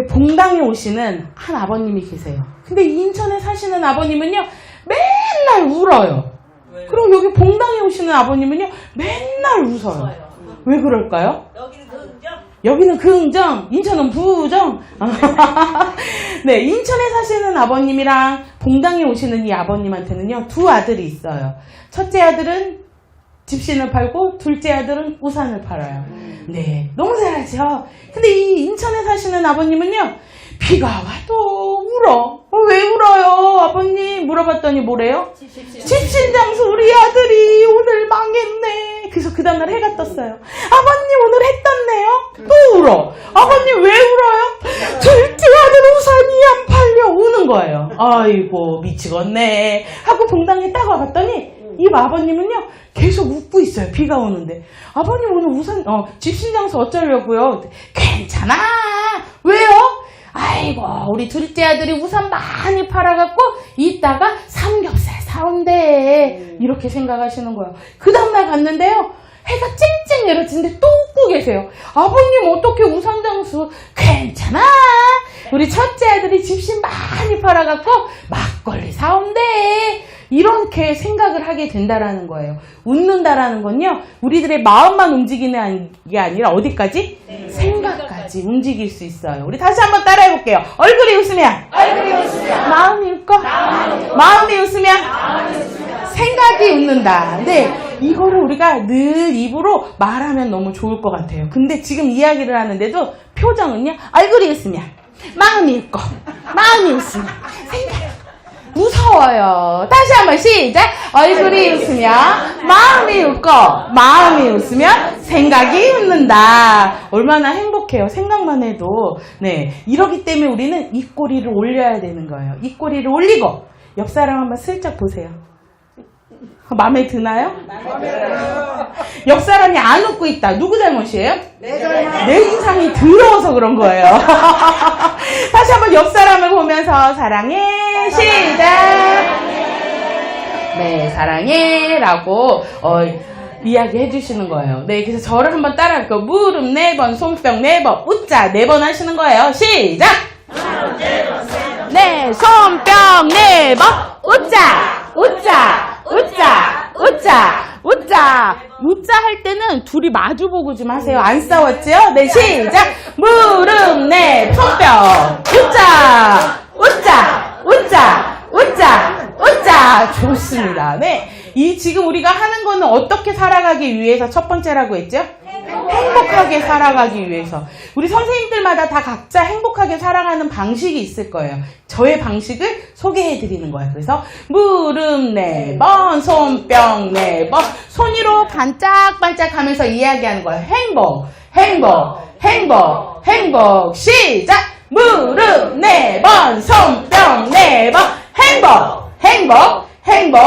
봉당에 오시는 한 아버님이 계세요. 근데 인천에 사시는 아버님은요, 맨날 울어요. 그리고 여기 봉당에 오시는 아버님은요, 맨날 웃어요. 왜 그럴까요? 여기는 긍정. 여기는 긍정, 인천은 부정. 네, 인천에 사시는 아버님이랑 봉당에 오시는 이 아버님한테는요, 2 아들이 있어요. 첫째 아들은 집신을 팔고 둘째 아들은 우산을 팔아요. 네, 너무 잘하죠. 근데 이 인천에 사시는 아버님은요, 비가 와도 울어. 왜 울어요, 아버님? 물어봤더니 뭐래요? 집신장수 우리 아들이 오늘 망했네. 그래서 그 다음날 해가 떴어요. 아버님 오늘 해 떴네요. 또 울어. 아버님 왜 울어요? 둘째 아들 우산이 안 팔려. 우는 거예요. 아이고 미치겠네 하고 봉당에 딱 와봤더니 이 아버님은요, 계속 웃고 있어요. 비가 오는데. 아버님 오늘 우산, 집신장수 어쩌려고요? 괜찮아. 왜요? 아이고, 우리 둘째 아들이 우산 많이 팔아갖고 이따가 삼겹살 사온대. 이렇게 생각하시는 거예요. 그 다음날 갔는데요, 해가 쨍쨍 내려지는데 또 웃고 계세요. 아버님 어떻게 우산장수? 괜찮아. 우리 첫째 아들이 집신 많이 팔아갖고 막걸리 사온대. 이렇게 생각을 하게 된다라는 거예요. 웃는다라는 건요, 우리들의 마음만 움직이는 게 아니라 어디까지? 생각까지 움직일 수 있어요. 우리 다시 한번 따라해볼게요. 얼굴이 웃으면 마음이 웃고. 마음이 웃으면 생각이 웃는다. 네, 이거를 우리가 늘 입으로 말하면 너무 좋을 것 같아요. 근데 지금 이야기를 하는데도 표정은요, 얼굴이 웃으면 마음이 웃고, 마음이 웃으면 생각이 무서워요. 다시 한번 시작. 얼굴이 웃으면 마음이 웃고, 마음이 웃으면 생각이 웃는다. 얼마나 행복해요. 생각만 해도. 네, 이러기 때문에 우리는 입꼬리를 올려야 되는 거예요. 입꼬리를 올리고 옆 사람 한번 슬쩍 보세요. 마음에 드나요? 옆 사람이 안 웃고 있다. 누구 잘못이에요? 내 인상이 더러워서 그런 거예요. 다시 한번 옆 사람을 보면서 사랑해. 시작. 네, 사랑해. 라고, 이야기 해주시는 거예요. 네, 그래서 저를 한번 따라할게요. 무릎 4번, 손뼉 4번, 웃자 4번 하시는 거예요. 시작! 네, 손뼉 4번, 웃자, 웃자, 웃자, 웃자, 웃자. 웃자 할 때는 둘이 마주보고 좀 하세요. 안 싸웠지요? 네, 시작! 무릎 4, 손뼉, 웃자, 웃자, 웃자, 웃자, 웃자. 좋습니다. 네. 지금 우리가 하는 거는 어떻게 살아가기 위해서 첫 번째라고 했죠? 행복하게 살아가기 위해서. 우리 선생님들마다 다 각자 행복하게 살아가는 방식이 있을 거예요. 저의 방식을 소개해 드리는 거예요. 그래서 무릎 4번, 손뼉 4번, 손 위로 반짝반짝 하면서 이야기하는 거예요. 행복, 행복, 행복, 행복. 시작! 무릎 4번, 손뼉 4번, 행복, 행복, 행복.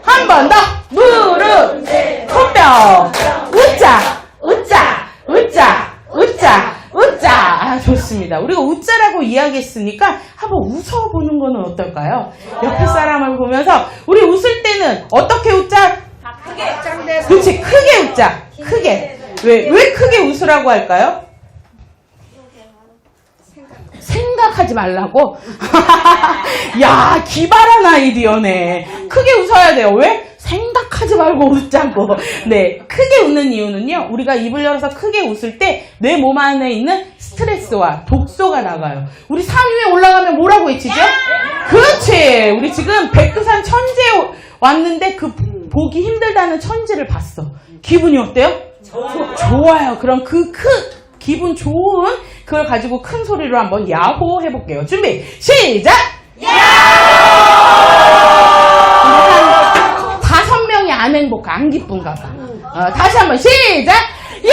한 번 더. 무릎, 손뼉, 웃자, 웃자, 웃자, 웃자, 웃자. 아, 좋습니다. 우리가 웃자라고 이야기했으니까 한번 웃어보는 거는 어떨까요? 옆에 사람을 보면서 우리 웃을 때는 어떻게 웃자? 그렇지, 크게 웃자. 크게. 왜 크게 웃으라고 할까요? 생각하지 말라고? 야, 기발한 아이디어네. 크게 웃어야 돼요. 왜? 생각하지 말고 웃자고. 네, 크게 웃는 이유는요, 우리가 입을 열어서 크게 웃을 때 내 몸 안에 있는 스트레스와 독소가 나가요. 우리 산 위에 올라가면 뭐라고 외치죠? 그렇지. 우리 지금 백두산 천지에 왔는데 그 보기 힘들다는 천지를 봤어. 기분이 어때요? 좋아요. 그럼 기분 좋은 그걸 가지고 큰 소리로 한번 야호 해볼게요. 준비, 시작! 한 5명이 안 행복해, 안 기쁜가 봐. 다시 한번 시작! 야호!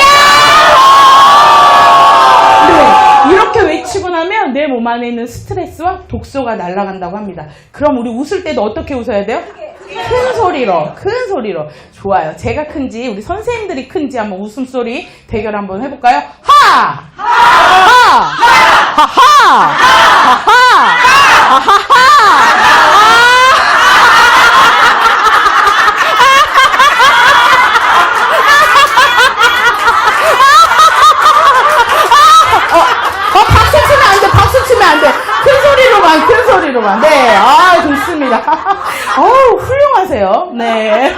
네, 이렇게 외치고 나면 내 몸 안에 있는 스트레스와 독소가 날아간다고 합니다. 그럼 우리 웃을 때도 어떻게 웃어야 돼요? 큰 소리로, 큰 소리로. 좋아요. 제가 큰지 우리 선생님들이 큰지 한번 웃음소리 대결 한번 해볼까요? 하! 하! 하! 하! 하! 하! 박수 치면 안 돼. 박수 치면 안 돼. 큰 소리로만, 큰 소리로만. 네. 아, 좋습니다. 훌륭하세요. 네.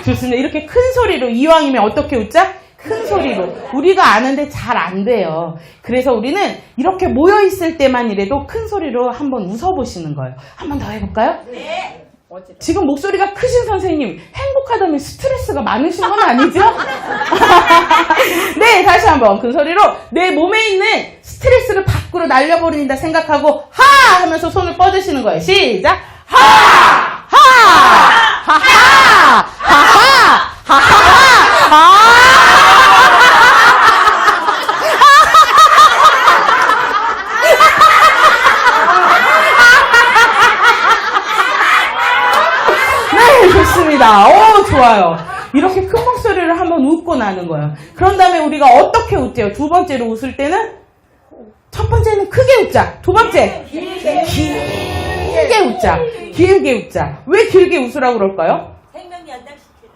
좋습니다. 이렇게 큰 소리로, 이왕이면 어떻게 웃자? 큰 소리로. 우리가 아는데 잘 안 돼요. 그래서 우리는 이렇게 모여있을 때만이라도 큰 소리로 한번 웃어보시는 거예요. 한번 더 해볼까요? 네. 지금 목소리가 크신 선생님, 행복하다면 스트레스가 많으신 건 아니죠? 네, 다시 한번 큰 소리로 내 몸에 있는 스트레스를 밖으로 날려버린다 생각하고 하! 하면서 손을 뻗으시는 거예요. 시작! 하! 하! 하! 하! 하! 하! 하! 하! 네, 좋습니다. 오, 좋아요. 이렇게 큰 목소리를 한번 웃고 나는 거예요. 그런 다음에 우리가 어떻게 웃대요? 두 번째로 웃을 때는 첫 번째는 크게 웃자. 두 번째 길게 웃자. 길게 웃자. 왜 길게 웃으라고 그럴까요? 생명 연장시키라.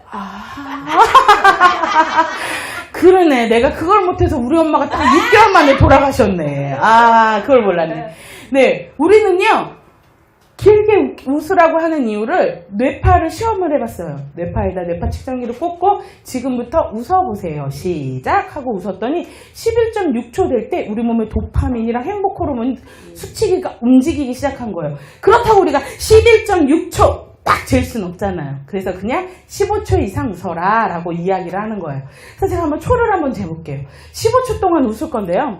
그러네. 내가 그걸 못해서 우리 엄마가 딱 6개월 만에 돌아가셨네. 그걸 몰랐네. 네, 우리는요, 길게 웃으라고 하는 이유를 뇌파를 시험을 해봤어요. 뇌파에다 뇌파 측정기를 꽂고 지금부터 웃어보세요. 시작! 하고 웃었더니 11.6초 될 때 우리 몸의 도파민이랑 행복 호르몬 수치기가 움직이기 시작한 거예요. 그렇다고 우리가 11.6초 딱 잴 수는 없잖아요. 그래서 그냥 15초 이상 웃어라 라고 이야기를 하는 거예요. 그래서 제가 한번 초를 한번 재볼게요. 15초 동안 웃을 건데요.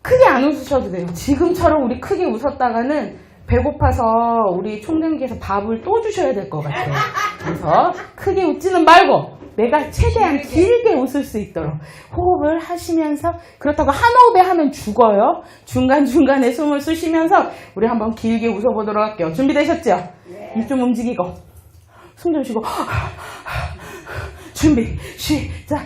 크게 안 웃으셔도 돼요. 지금처럼 우리 크게 웃었다가는 배고파서 우리 총경기에서 밥을 또 주셔야 될 것 같아요. 그래서 크게 웃지는 말고 내가 최대한 길게 웃을 수 있도록 호흡을 하시면서, 그렇다고 한 호흡에 하면 죽어요. 중간중간에 숨을 쉬시면서 우리 한번 길게 웃어보도록 할게요. 준비되셨죠? 입 좀 움직이고 숨 좀 쉬고 준비 시작.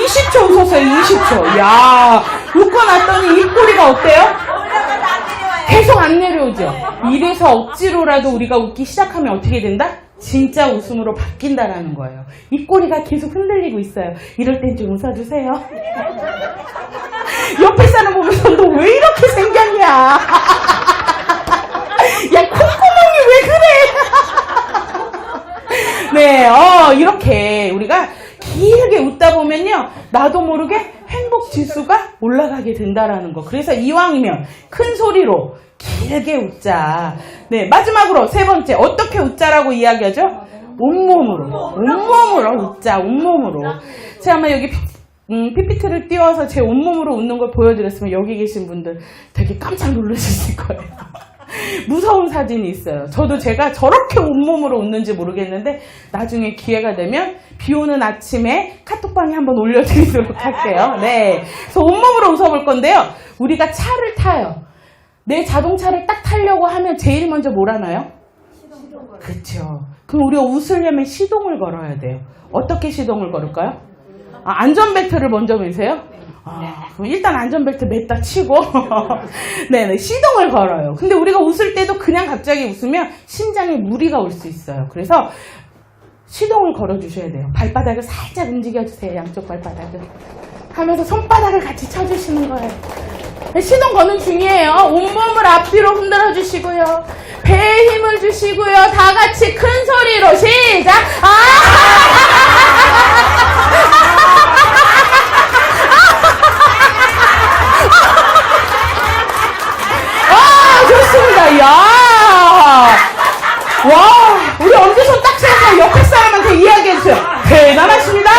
20초 웃었어요. 20초. 야, 웃고 났더니 입꼬리가 어때요? 올라가서 안 내려와요. 계속 안 내려오죠. 이래서 억지로라도 우리가 웃기 시작하면 어떻게 된다? 진짜 웃음으로 바뀐다라는 거예요. 입꼬리가 계속 흔들리고 있어요. 이럴 땐 좀 웃어주세요. 옆에 사람 보면서 너 왜 이렇게 생겼냐? 야, 콧구멍이 왜 그래? 네, 이렇게 우리가 길게 웃다 보면요, 나도 모르게 행복 지수가 올라가게 된다라는 거. 그래서 이왕이면 큰 소리로 길게 웃자. 네, 마지막으로 세 번째, 어떻게 웃자라고 이야기하죠? 온몸으로 웃자, 온몸으로. 제가 아마 여기 PPT를 띄워서 제 온몸으로 웃는 걸 보여드렸으면 여기 계신 분들 되게 깜짝 놀라셨을 거예요. 무서운 사진이 있어요. 저도 제가 저렇게 온몸으로 웃는지 모르겠는데 나중에 기회가 되면 비 오는 아침에 카톡방에 한번 올려드리도록 할게요. 네, 그래서 온몸으로 웃어볼 건데요. 우리가 차를 타요. 내 자동차를 딱 타려고 하면 제일 먼저 뭘 하나요? 그렇죠. 그럼 우리가 웃으려면 시동을 걸어야 돼요. 어떻게 시동을 걸을까요? 안전벨트를 먼저 매세요? 그럼 일단 안전벨트 맸다 치고 네네, 시동을 걸어요. 근데 우리가 웃을 때도 그냥 갑자기 웃으면 심장에 무리가 올 수 있어요. 그래서 시동을 걸어주셔야 돼요. 발바닥을 살짝 움직여주세요. 양쪽 발바닥을 하면서 손바닥을 같이 쳐주시는 거예요. 시동 거는 중이에요. 온몸을 앞뒤로 흔들어 주시고요. 배에 힘을 주시고요. 다 같이 큰 소리로 시작! 좋습니다. 야, 와, 우리 엄지손 딱 세서 옆에 사람한테 이야기해주세요. 대단하십니다.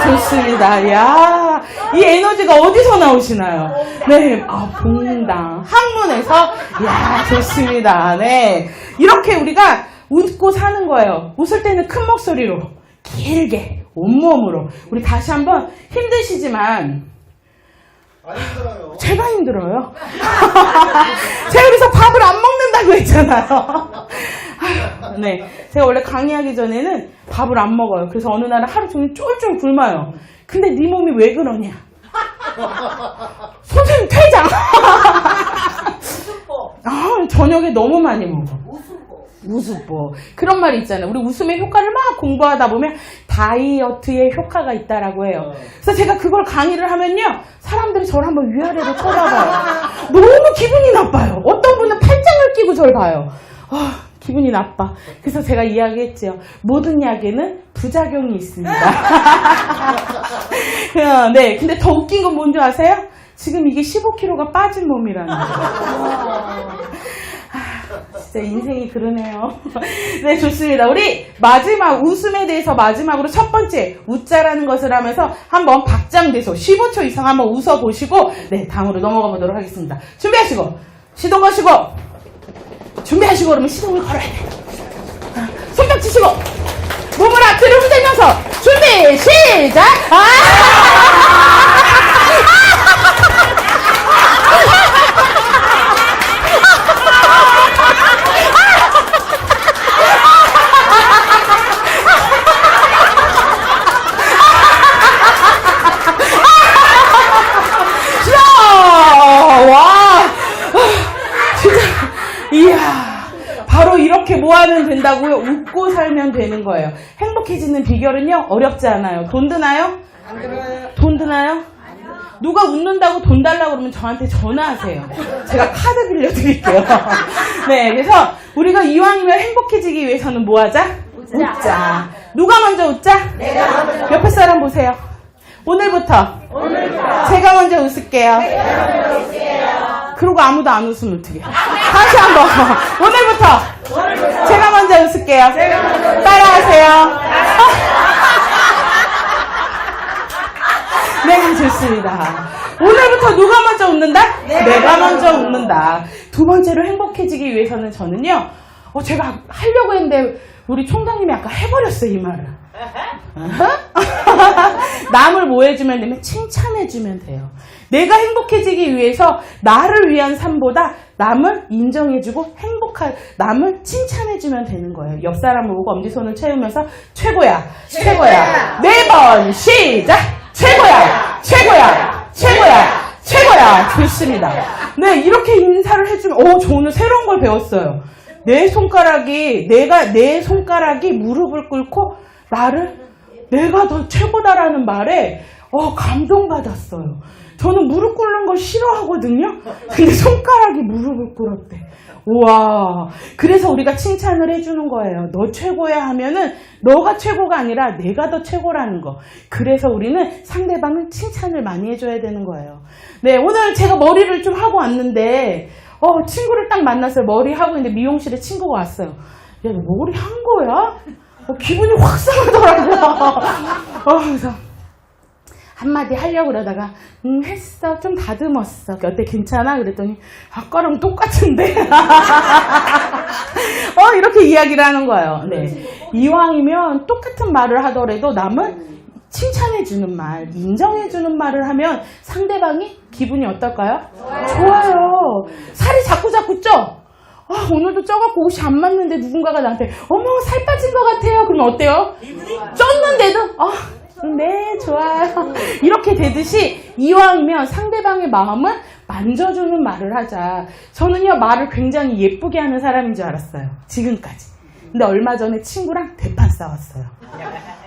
좋습니다. 야, 이 에너지가 어디서 나오시나요? 네, 봉당, 학문에서, 야, 좋습니다. 네, 이렇게 우리가 웃고 사는 거예요. 웃을 때는 큰 목소리로, 길게, 온몸으로. 우리 다시 한번 힘드시지만, 안 힘들어요. 제가 힘들어요. 제가 그래서 밥을 안 먹는다고 했잖아요. 네, 제가 원래 강의하기 전에는 밥을 안 먹어요. 그래서 어느 날은 하루 종일 쫄쫄 굶어요. 근데 네 몸이 왜 그러냐? 선생님 퇴장! 저녁에 너무 많이 먹어. 우스보. 그런 말이 있잖아요. 우리 웃음의 효과를 막 공부하다 보면 다이어트의 효과가 있다라고 해요. 그래서 제가 그걸 강의를 하면요, 사람들이 저를 한번 위아래로 쳐다봐요. 너무 기분이 나빠요. 어떤 분은 팔짱을 끼고 저를 봐요. 기분이 나빠. 그래서 제가 이야기했죠. 모든 약에는 부작용이 있습니다. 네, 근데 더 웃긴 건 뭔지 아세요? 지금 이게 15kg가 빠진 몸이라는 거예요. 진짜 인생이 그러네요. 네, 좋습니다. 우리 마지막 웃음에 대해서 마지막으로 첫 번째 웃자라는 것을 하면서 한번 박장대소 15초 이상 한번 웃어보시고 네, 다음으로 넘어가 보도록 하겠습니다. 준비하시고 시동 거시고 준비하시고 그러면 시동을 걸어야 돼. 손뼉 치시고 몸을 앞뒤로 흔들면서 준비 시작! 바로 이렇게 뭐 하면 된다고요? 웃고 살면 되는 거예요. 행복해지는 비결은요, 어렵지 않아요. 돈 드나요? 안 들어요. 돈 드나요? 아니요. 누가 웃는다고 돈 달라고 그러면 저한테 전화하세요. 제가 카드 빌려드릴게요. 네, 그래서 우리가 이왕이면 행복해지기 위해서는 뭐 하자? 웃자. 누가 먼저 웃자? 내가 먼저. 옆에 사람 보세요. 오늘부터 제가 먼저 웃을게요. 그러고 아무도 안 웃으면 어떡해. 다시 한번. 오늘부터 제가 먼저 웃을게요. 따라하세요. 네, 좋습니다. 오늘부터 누가 먼저 웃는다? 내가 먼저 웃는다. 두 번째로 행복해지기 위해서는 저는요, 제가 하려고 했는데 우리 총장님이 아까 해버렸어요, 이 말을. 남을 뭐 해주면 되면 칭찬해주면 돼요. 내가 행복해지기 위해서 나를 위한 삶보다 남을 인정해주고 남을 칭찬해주면 되는 거예요. 옆 사람을 보고 엄지손을 채우면서 최고야, 최고야. 4번 시작! 최고야, 최고야, 최고야, 최고야. 좋습니다. 네, 이렇게 인사를 해주면, 저 오늘 새로운 걸 배웠어요. 내 손가락이 무릎을 꿇고 내가 더 최고다라는 말에 감동받았어요. 저는 무릎 꿇는 걸 싫어하거든요. 근데 손가락이 무릎을 꿇었대. 우와. 그래서 우리가 칭찬을 해주는 거예요. 너 최고야 하면은 너가 최고가 아니라 내가 더 최고라는 거. 그래서 우리는 상대방을 칭찬을 많이 해줘야 되는 거예요. 네, 오늘 제가 머리를 좀 하고 왔는데 친구를 딱 만났어요. 머리 하고 있는데 미용실에 친구가 왔어요. 야, 너 머리 한 거야? 기분이 확 상하더라고요. 그래서 한마디 하려고 그러다가 했어. 좀 다듬었어. 어때? 괜찮아? 그랬더니 아까랑 똑같은데? 이렇게 이야기를 하는 거예요. 네. 이왕이면 똑같은 말을 하더라도 남을 칭찬해주는 말, 인정해주는 말을 하면 상대방이 기분이 어떨까요? 좋아요. 살이 자꾸 쪄. 오늘도 쪄갖고 옷이 안 맞는데 누군가가 나한테 어머 살 빠진 것 같아요. 그러면 어때요? 쪘는데도 네 좋아요. 이렇게 되듯이 이왕이면 상대방의 마음을 만져주는 말을 하자. 저는요 말을 굉장히 예쁘게 하는 사람인 줄 알았어요. 지금까지. 근데 얼마 전에 친구랑 대판 싸웠어요.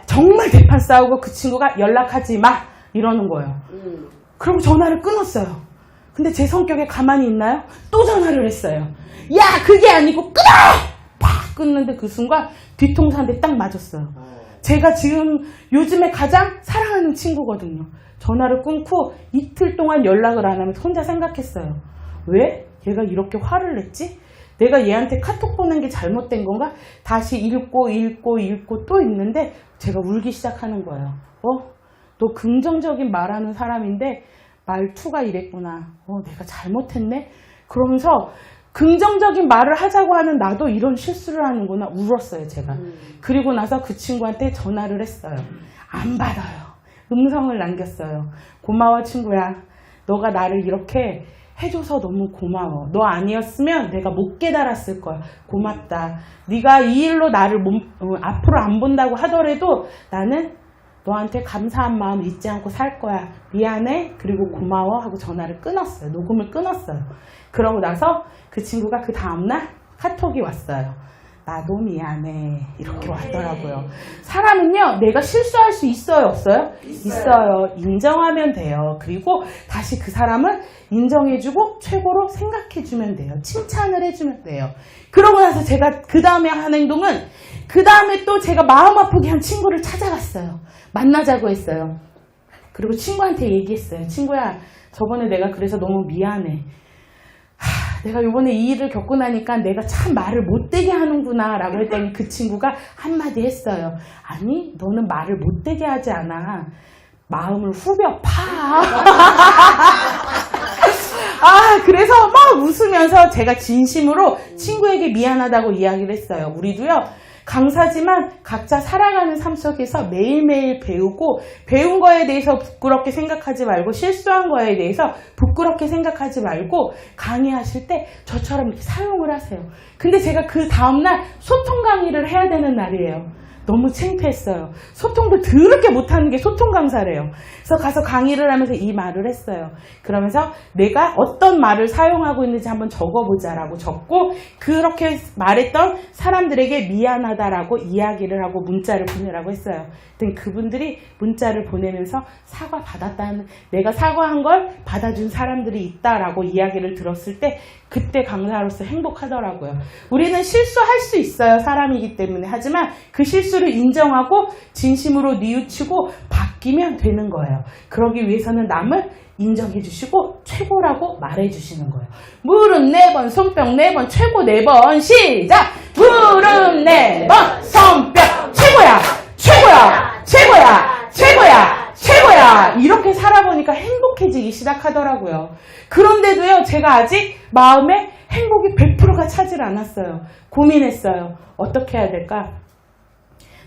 정말 대판 싸우고 그 친구가 연락하지 마 이러는 거예요. 그리고 전화를 끊었어요. 근데 제 성격에 가만히 있나요? 또 전화를 했어요. 야 그게 아니고 끊어! 팍 끊는데 그 순간 뒤통수 한 대 딱 맞았어요. 제가 지금 요즘에 가장 사랑하는 친구거든요. 전화를 끊고 이틀 동안 연락을 안 하면서 혼자 생각했어요. 왜? 얘가 이렇게 화를 냈지? 내가 얘한테 카톡 보낸 게 잘못된 건가? 다시 읽고 또 읽는데 제가 울기 시작하는 거예요. 너 긍정적인 말하는 사람인데 말투가 이랬구나. 내가 잘못했네? 그러면서 긍정적인 말을 하자고 하는 나도 이런 실수를 하는구나. 울었어요, 제가. 그리고 나서 그 친구한테 전화를 했어요. 안 받아요. 음성을 남겼어요. 고마워, 친구야. 너가 나를 이렇게 해줘서 너무 고마워. 너 아니었으면 내가 못 깨달았을 거야. 고맙다. 네가 이 일로 나를 앞으로 안 본다고 하더라도 나는 너한테 감사한 마음 잊지 않고 살 거야. 미안해. 그리고 고마워 하고 전화를 끊었어요. 녹음을 끊었어요. 그러고 나서 그 친구가 그 다음날 카톡이 왔어요. 나도 미안해. 이렇게 왔더라고요. 사람은요, 내가 실수할 수 있어요, 없어요? 있어요. 인정하면 돼요. 그리고 다시 그 사람을 인정해주고 최고로 생각해주면 돼요. 칭찬을 해주면 돼요. 그러고 나서 제가 그 다음에 한 행동은 그 다음에 또 제가 마음 아프게 한 친구를 찾아갔어요. 만나자고 했어요. 그리고 친구한테 얘기했어요. 친구야, 저번에 내가 그래서 너무 미안해. 내가 요번에 이 일을 겪고 나니까 내가 참 말을 못되게 하는구나 라고 했더니 그 친구가 한마디 했어요. 아니, 너는 말을 못되게 하지 않아. 마음을 후벼 파. 그래서 막 웃으면서 제가 진심으로 친구에게 미안하다고 이야기를 했어요. 우리도요, 강사지만 각자 살아가는 삶 속에서 매일매일 배우고 배운 거에 대해서 부끄럽게 생각하지 말고 실수한 거에 대해서 부끄럽게 생각하지 말고 강의하실 때 저처럼 이렇게 사용을 하세요. 근데 제가 그 다음날 소통 강의를 해야 되는 날이에요. 너무 창피했어요. 소통도 더럽게 못하는 게 소통 강사래요. 그래서 가서 강의를 하면서 이 말을 했어요. 그러면서 내가 어떤 말을 사용하고 있는지 한번 적어보자라고 적고 그렇게 말했던 사람들에게 미안하다라고 이야기를 하고 문자를 보내라고 했어요. 그랬더니 그분들이 문자를 보내면서 사과받았다는, 내가 사과한 걸 받아준 사람들이 있다라고 이야기를 들었을 때 그때 강사로서 행복하더라고요. 우리는 실수할 수 있어요. 사람이기 때문에. 하지만 그 실수를 인정하고 진심으로 뉘우치고 바뀌면 되는 거예요. 그러기 위해서는 남을 인정해 주시고 최고라고 말해 주시는 거예요. 무릎 4번, 손뼉 4번, 최고 4번. 시작! 무릎 4번, 손뼉 최고야! 최고야! 최고야! 최고야! 최고야! 이렇게 살아보니까 행복해지기 시작하더라고요. 그런데도요, 제가 아직 마음에 행복이 100%가 차질 않았어요. 고민했어요. 어떻게 해야 될까?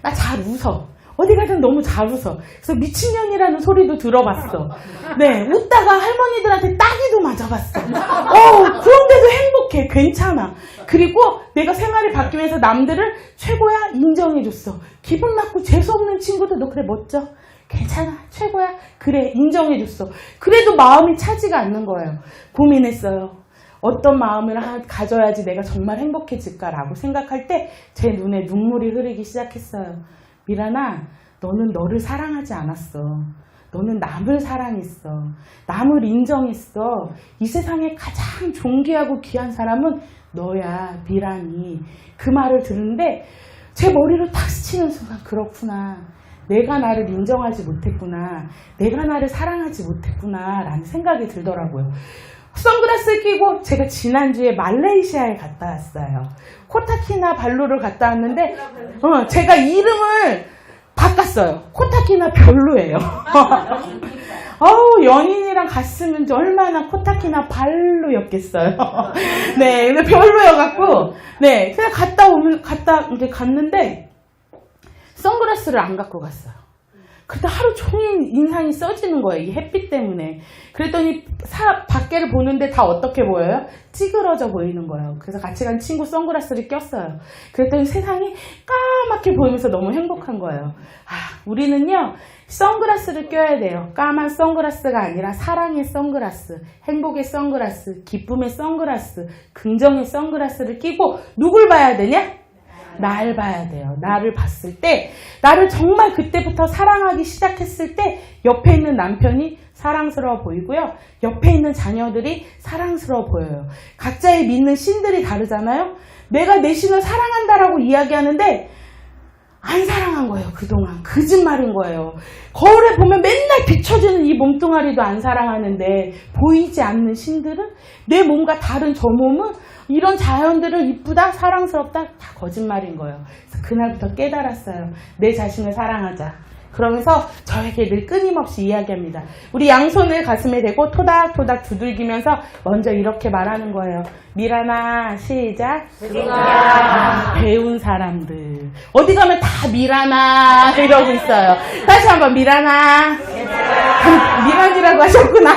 나 잘 웃어. 어디 가든 너무 잘 웃어. 그래서 미친년이라는 소리도 들어봤어. 네, 웃다가 할머니들한테 따기도 맞아봤어. 그런데도 행복해. 괜찮아. 그리고 내가 생활이 바뀌면서 남들을 최고야 인정해줬어. 기분 나쁘고 재수없는 친구도 너 그래 멋져. 괜찮아. 최고야. 그래. 인정해줬어. 그래도 마음이 차지가 않는 거예요. 고민했어요. 어떤 마음을 가져야지 내가 정말 행복해질까라고 생각할 때 제 눈에 눈물이 흐르기 시작했어요. 미란아, 너는 너를 사랑하지 않았어. 너는 남을 사랑했어. 남을 인정했어. 이 세상에 가장 존귀하고 귀한 사람은 너야, 미란이. 그 말을 듣는데 제 머리로 탁 스치는 순간 그렇구나. 내가 나를 인정하지 못했구나. 내가 나를 사랑하지 못했구나 라는 생각이 들더라고요. 선글라스를 끼고 제가 지난주에 말레이시아에 갔다 왔어요. 코타키나발루를 갔다 왔는데 제가 이름을 바꿨어요. 코타키나별루예요. 연인이랑 갔으면 얼마나 코타키나발루였겠어요. 네, 근데 별로여갖고 네, 그냥 이제 갔는데 선글라스를 안 갖고 갔어요. 그때 하루 종일 인상이 써지는 거예요. 이 햇빛 때문에. 그랬더니 밖에를 보는데 다 어떻게 보여요? 찌그러져 보이는 거예요. 그래서 같이 간 친구 선글라스를 꼈어요. 그랬더니 세상이 까맣게 보이면서 너무 행복한 거예요. 우리는요. 선글라스를 껴야 돼요. 까만 선글라스가 아니라 사랑의 선글라스, 행복의 선글라스, 기쁨의 선글라스, 긍정의 선글라스를 끼고 누굴 봐야 되냐? 나를 봐야 돼요. 나를 봤을 때, 나를 정말 그때부터 사랑하기 시작했을 때 옆에 있는 남편이 사랑스러워 보이고요. 옆에 있는 자녀들이 사랑스러워 보여요. 각자의 믿는 신들이 다르잖아요. 내가 내 신을 사랑한다라고 이야기하는데 안 사랑한 거예요. 그동안. 거짓말인 거예요. 거울에 보면 맨날 비춰지는 이 몸뚱아리도 안 사랑하는데 보이지 않는 신들은 내 몸과 다른 저 몸은 이런 자연들을 이쁘다, 사랑스럽다, 다 거짓말인 거예요. 그래서 그날부터 깨달았어요. 내 자신을 사랑하자. 그러면서 저에게 늘 끊임없이 이야기합니다. 우리 양손을 가슴에 대고 토닥토닥 두들기면서 먼저 이렇게 말하는 거예요. 미란아, 시작. 배운 사람들. 어디 가면 다 미란아 이러고 있어요. 다시 한번 미란아. 미란이라고 하셨구나.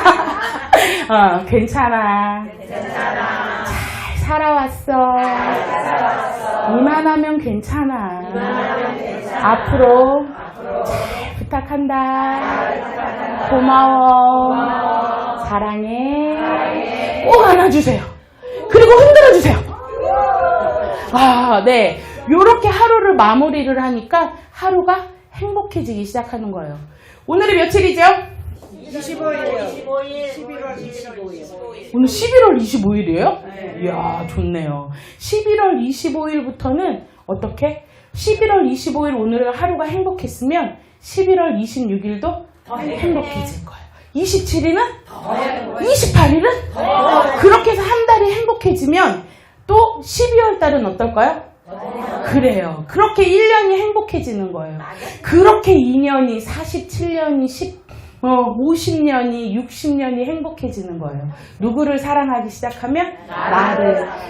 괜찮아. 살아왔어. 이만하면 괜찮아. 앞으로 잘 부탁한다. 고마워. 사랑해. 꼭 안아주세요. 그리고 흔들어주세요. 네. 요렇게 하루를 마무리를 하니까 하루가 행복해지기 시작하는 거예요. 오늘이 며칠이죠? 25일이요. 11월 25일. 오늘 11월 25일이에요? 네. 이야, 좋네요. 11월 25일부터는 어떻게? 11월 25일 오늘 하루가 행복했으면 11월 26일도 더 행복해질 거예요. 27일은? 28일은? 그렇게 해서 한 달이 행복해지면 또 12월 달은 어떨까요? 그래요. 그렇게 1년이 행복해지는 거예요. 그렇게 2년이, 47년이, 50년이, 60년이 행복해지는 거예요. 누구를 사랑하기 시작하면?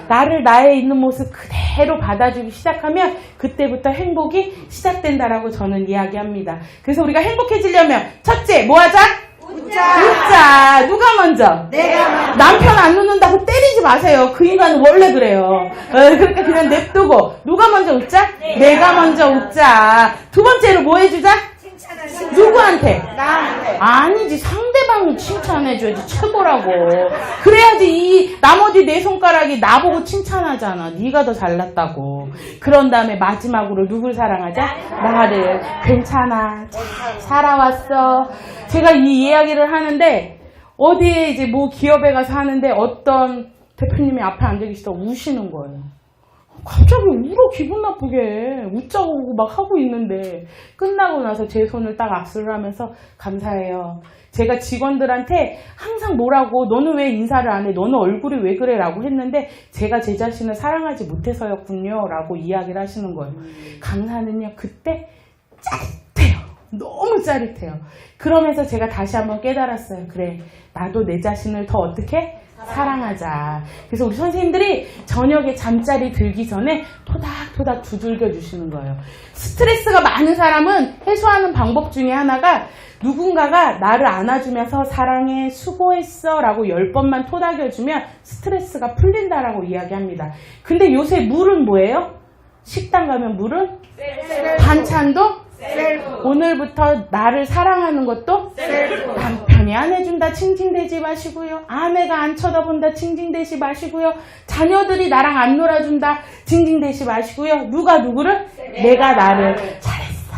나를 나의 있는 모습 그대로 받아주기 시작하면 그때부터 행복이 시작된다라고 저는 이야기합니다. 그래서 우리가 행복해지려면 첫째, 뭐 하자? 웃자. 누가 먼저? 내가 먼저. 남편 안 웃는다고 때리지 마세요. 그 인간은 원래 그래요. 그러니까 그냥 냅두고. 누가 먼저 웃자? 내가 먼저 웃자. 두 번째로 뭐 해주자? 누구한테? 나한테. 아니지, 상대방을 칭찬해줘야지. 최고라고. 그래야지 이 나머지 네 손가락이 나보고 칭찬하잖아. 네가 더 잘났다고. 그런 다음에 마지막으로 누굴 사랑하자? 나를. 괜찮아. 잘 살아왔어. 제가 이 이야기를 하는데 어디에 이제 뭐 기업에 가서 하는데 어떤 대표님이 앞에 앉아 계시다가 우시는 거예요. 갑자기 울어, 기분 나쁘게. 웃자고 막 하고 있는데 끝나고 나서 제 손을 딱 악수를 하면서 감사해요. 제가 직원들한테 항상 뭐라고, 너는 왜 인사를 안 해? 너는 얼굴이 왜 그래? 라고 했는데 제가 제 자신을 사랑하지 못해서였군요. 라고 이야기를 하시는 거예요. 감사는요, 그때 짜릿해요. 너무 짜릿해요. 그러면서 제가 다시 한번 깨달았어요. 그래, 나도 내 자신을 더 어떻게? 사랑하자. 그래서 우리 선생님들이 저녁에 잠자리 들기 전에 토닥토닥 두들겨 주시는 거예요. 스트레스가 많은 사람은 해소하는 방법 중에 하나가 누군가가 나를 안아주면서 사랑해, 수고했어 라고 10번만 토닥여주면 스트레스가 풀린다라고 이야기합니다. 근데 요새 물은 뭐예요? 식당 가면 물은? 반찬도? 오늘부터 나를 사랑하는 것도? 남편이 안 해준다 칭칭대지 마시고요. 아내가 안 쳐다본다 칭칭대지 마시고요. 자녀들이 나랑 안 놀아준다 칭칭대지 마시고요. 누가 누구를? 내가 나를 잘했어.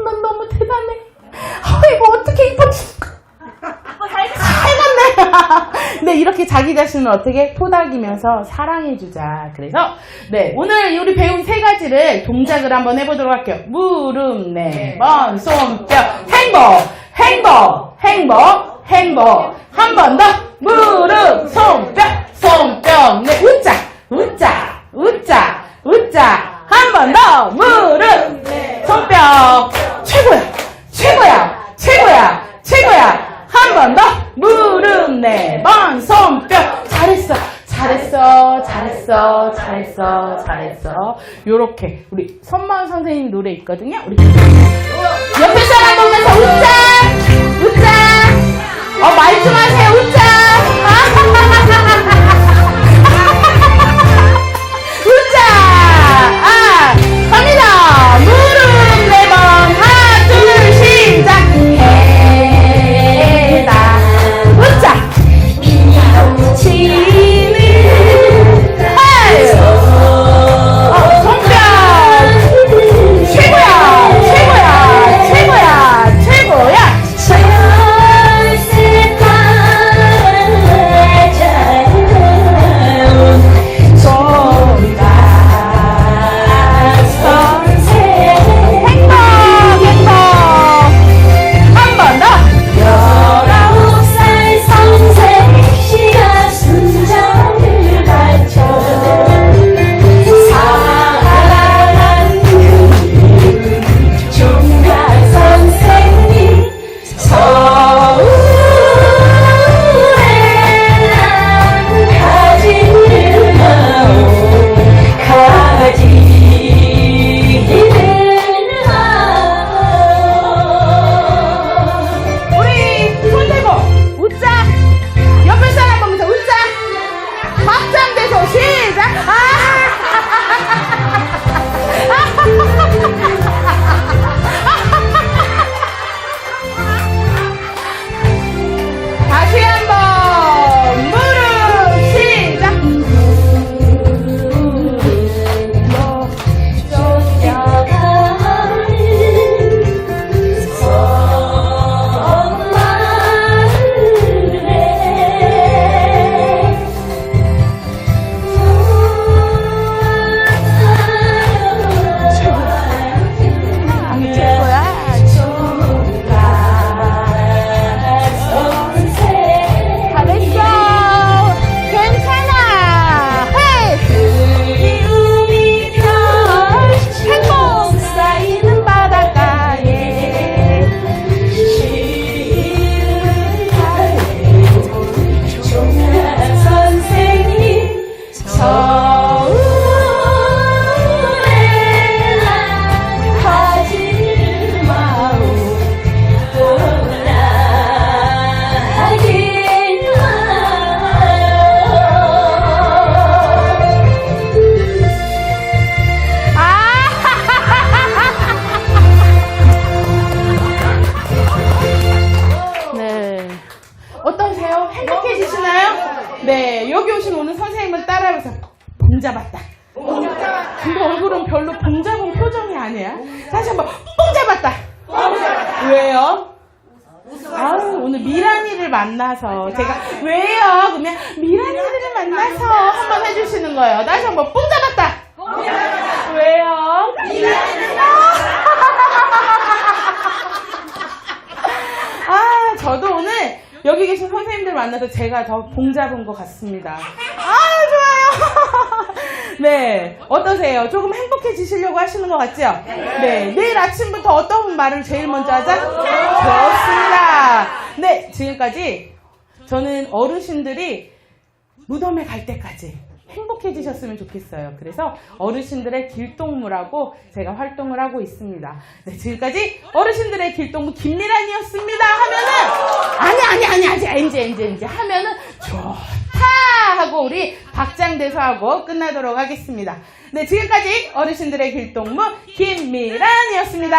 넌 너무 대단해. 이거 어떻게 이뻐? 살겠네. 네, 이렇게 자기 자신을 어떻게 토닥이면서 사랑해주자. 그래서, 네, 오늘 우리 배운 3가지를 동작을 한번 해보도록 할게요. 무릎 4번, 손뼉, 행복. 한 번 더. 무릎, 손뼉, 네, 웃자. 한 번 더. 무릎, 손뼉. 최고야. 한 번 더. 무릎 4번, 손뼉. 잘했어. 요렇게 우리 선마을 선생님 노래 있거든요. 우리 옆에 사람 보면서 웃자. 말 좀 하세요. 웃자. 갑니다. 무릎 4번, 하나, 둘, 시작. 웃자. 손뼉. 최고야. 네, 여기 오신 오늘 선생님을 따라해서 봉잡았다. 근데 얼굴은 별로 봉잡은 표정이 아니야. 다시 한번 봉잡았다. 왜요? 아유, 오늘 미란이를 만나서 제가 왜요? 그러면 미란이를 만나서 한번 해주시는 거예요. 다시 한번 봉잡았다. 왜요? 아, 저도 오늘 여기 계신 선생님들 만나서 제가 더 봉잡은 것 같습니다. 좋아요. 네, 어떠세요? 조금 행복해지시려고 하시는 것 같죠? 네, 내일 아침부터 어떤 말을 제일 먼저 하자? 좋습니다. 네, 지금까지 저는 어르신들이 무덤에 갈 때까지 행복해지셨으면 좋겠어요. 그래서 어르신들의 길동무라고 제가 활동을 하고 있습니다. 네, 지금까지 어르신들의 길동무 김미란이었습니다. 하면은 아니 이제 하면은 좋다 하고 우리 박장대소하고 끝나도록 하겠습니다. 네, 지금까지 어르신들의 길동무 김미란이었습니다.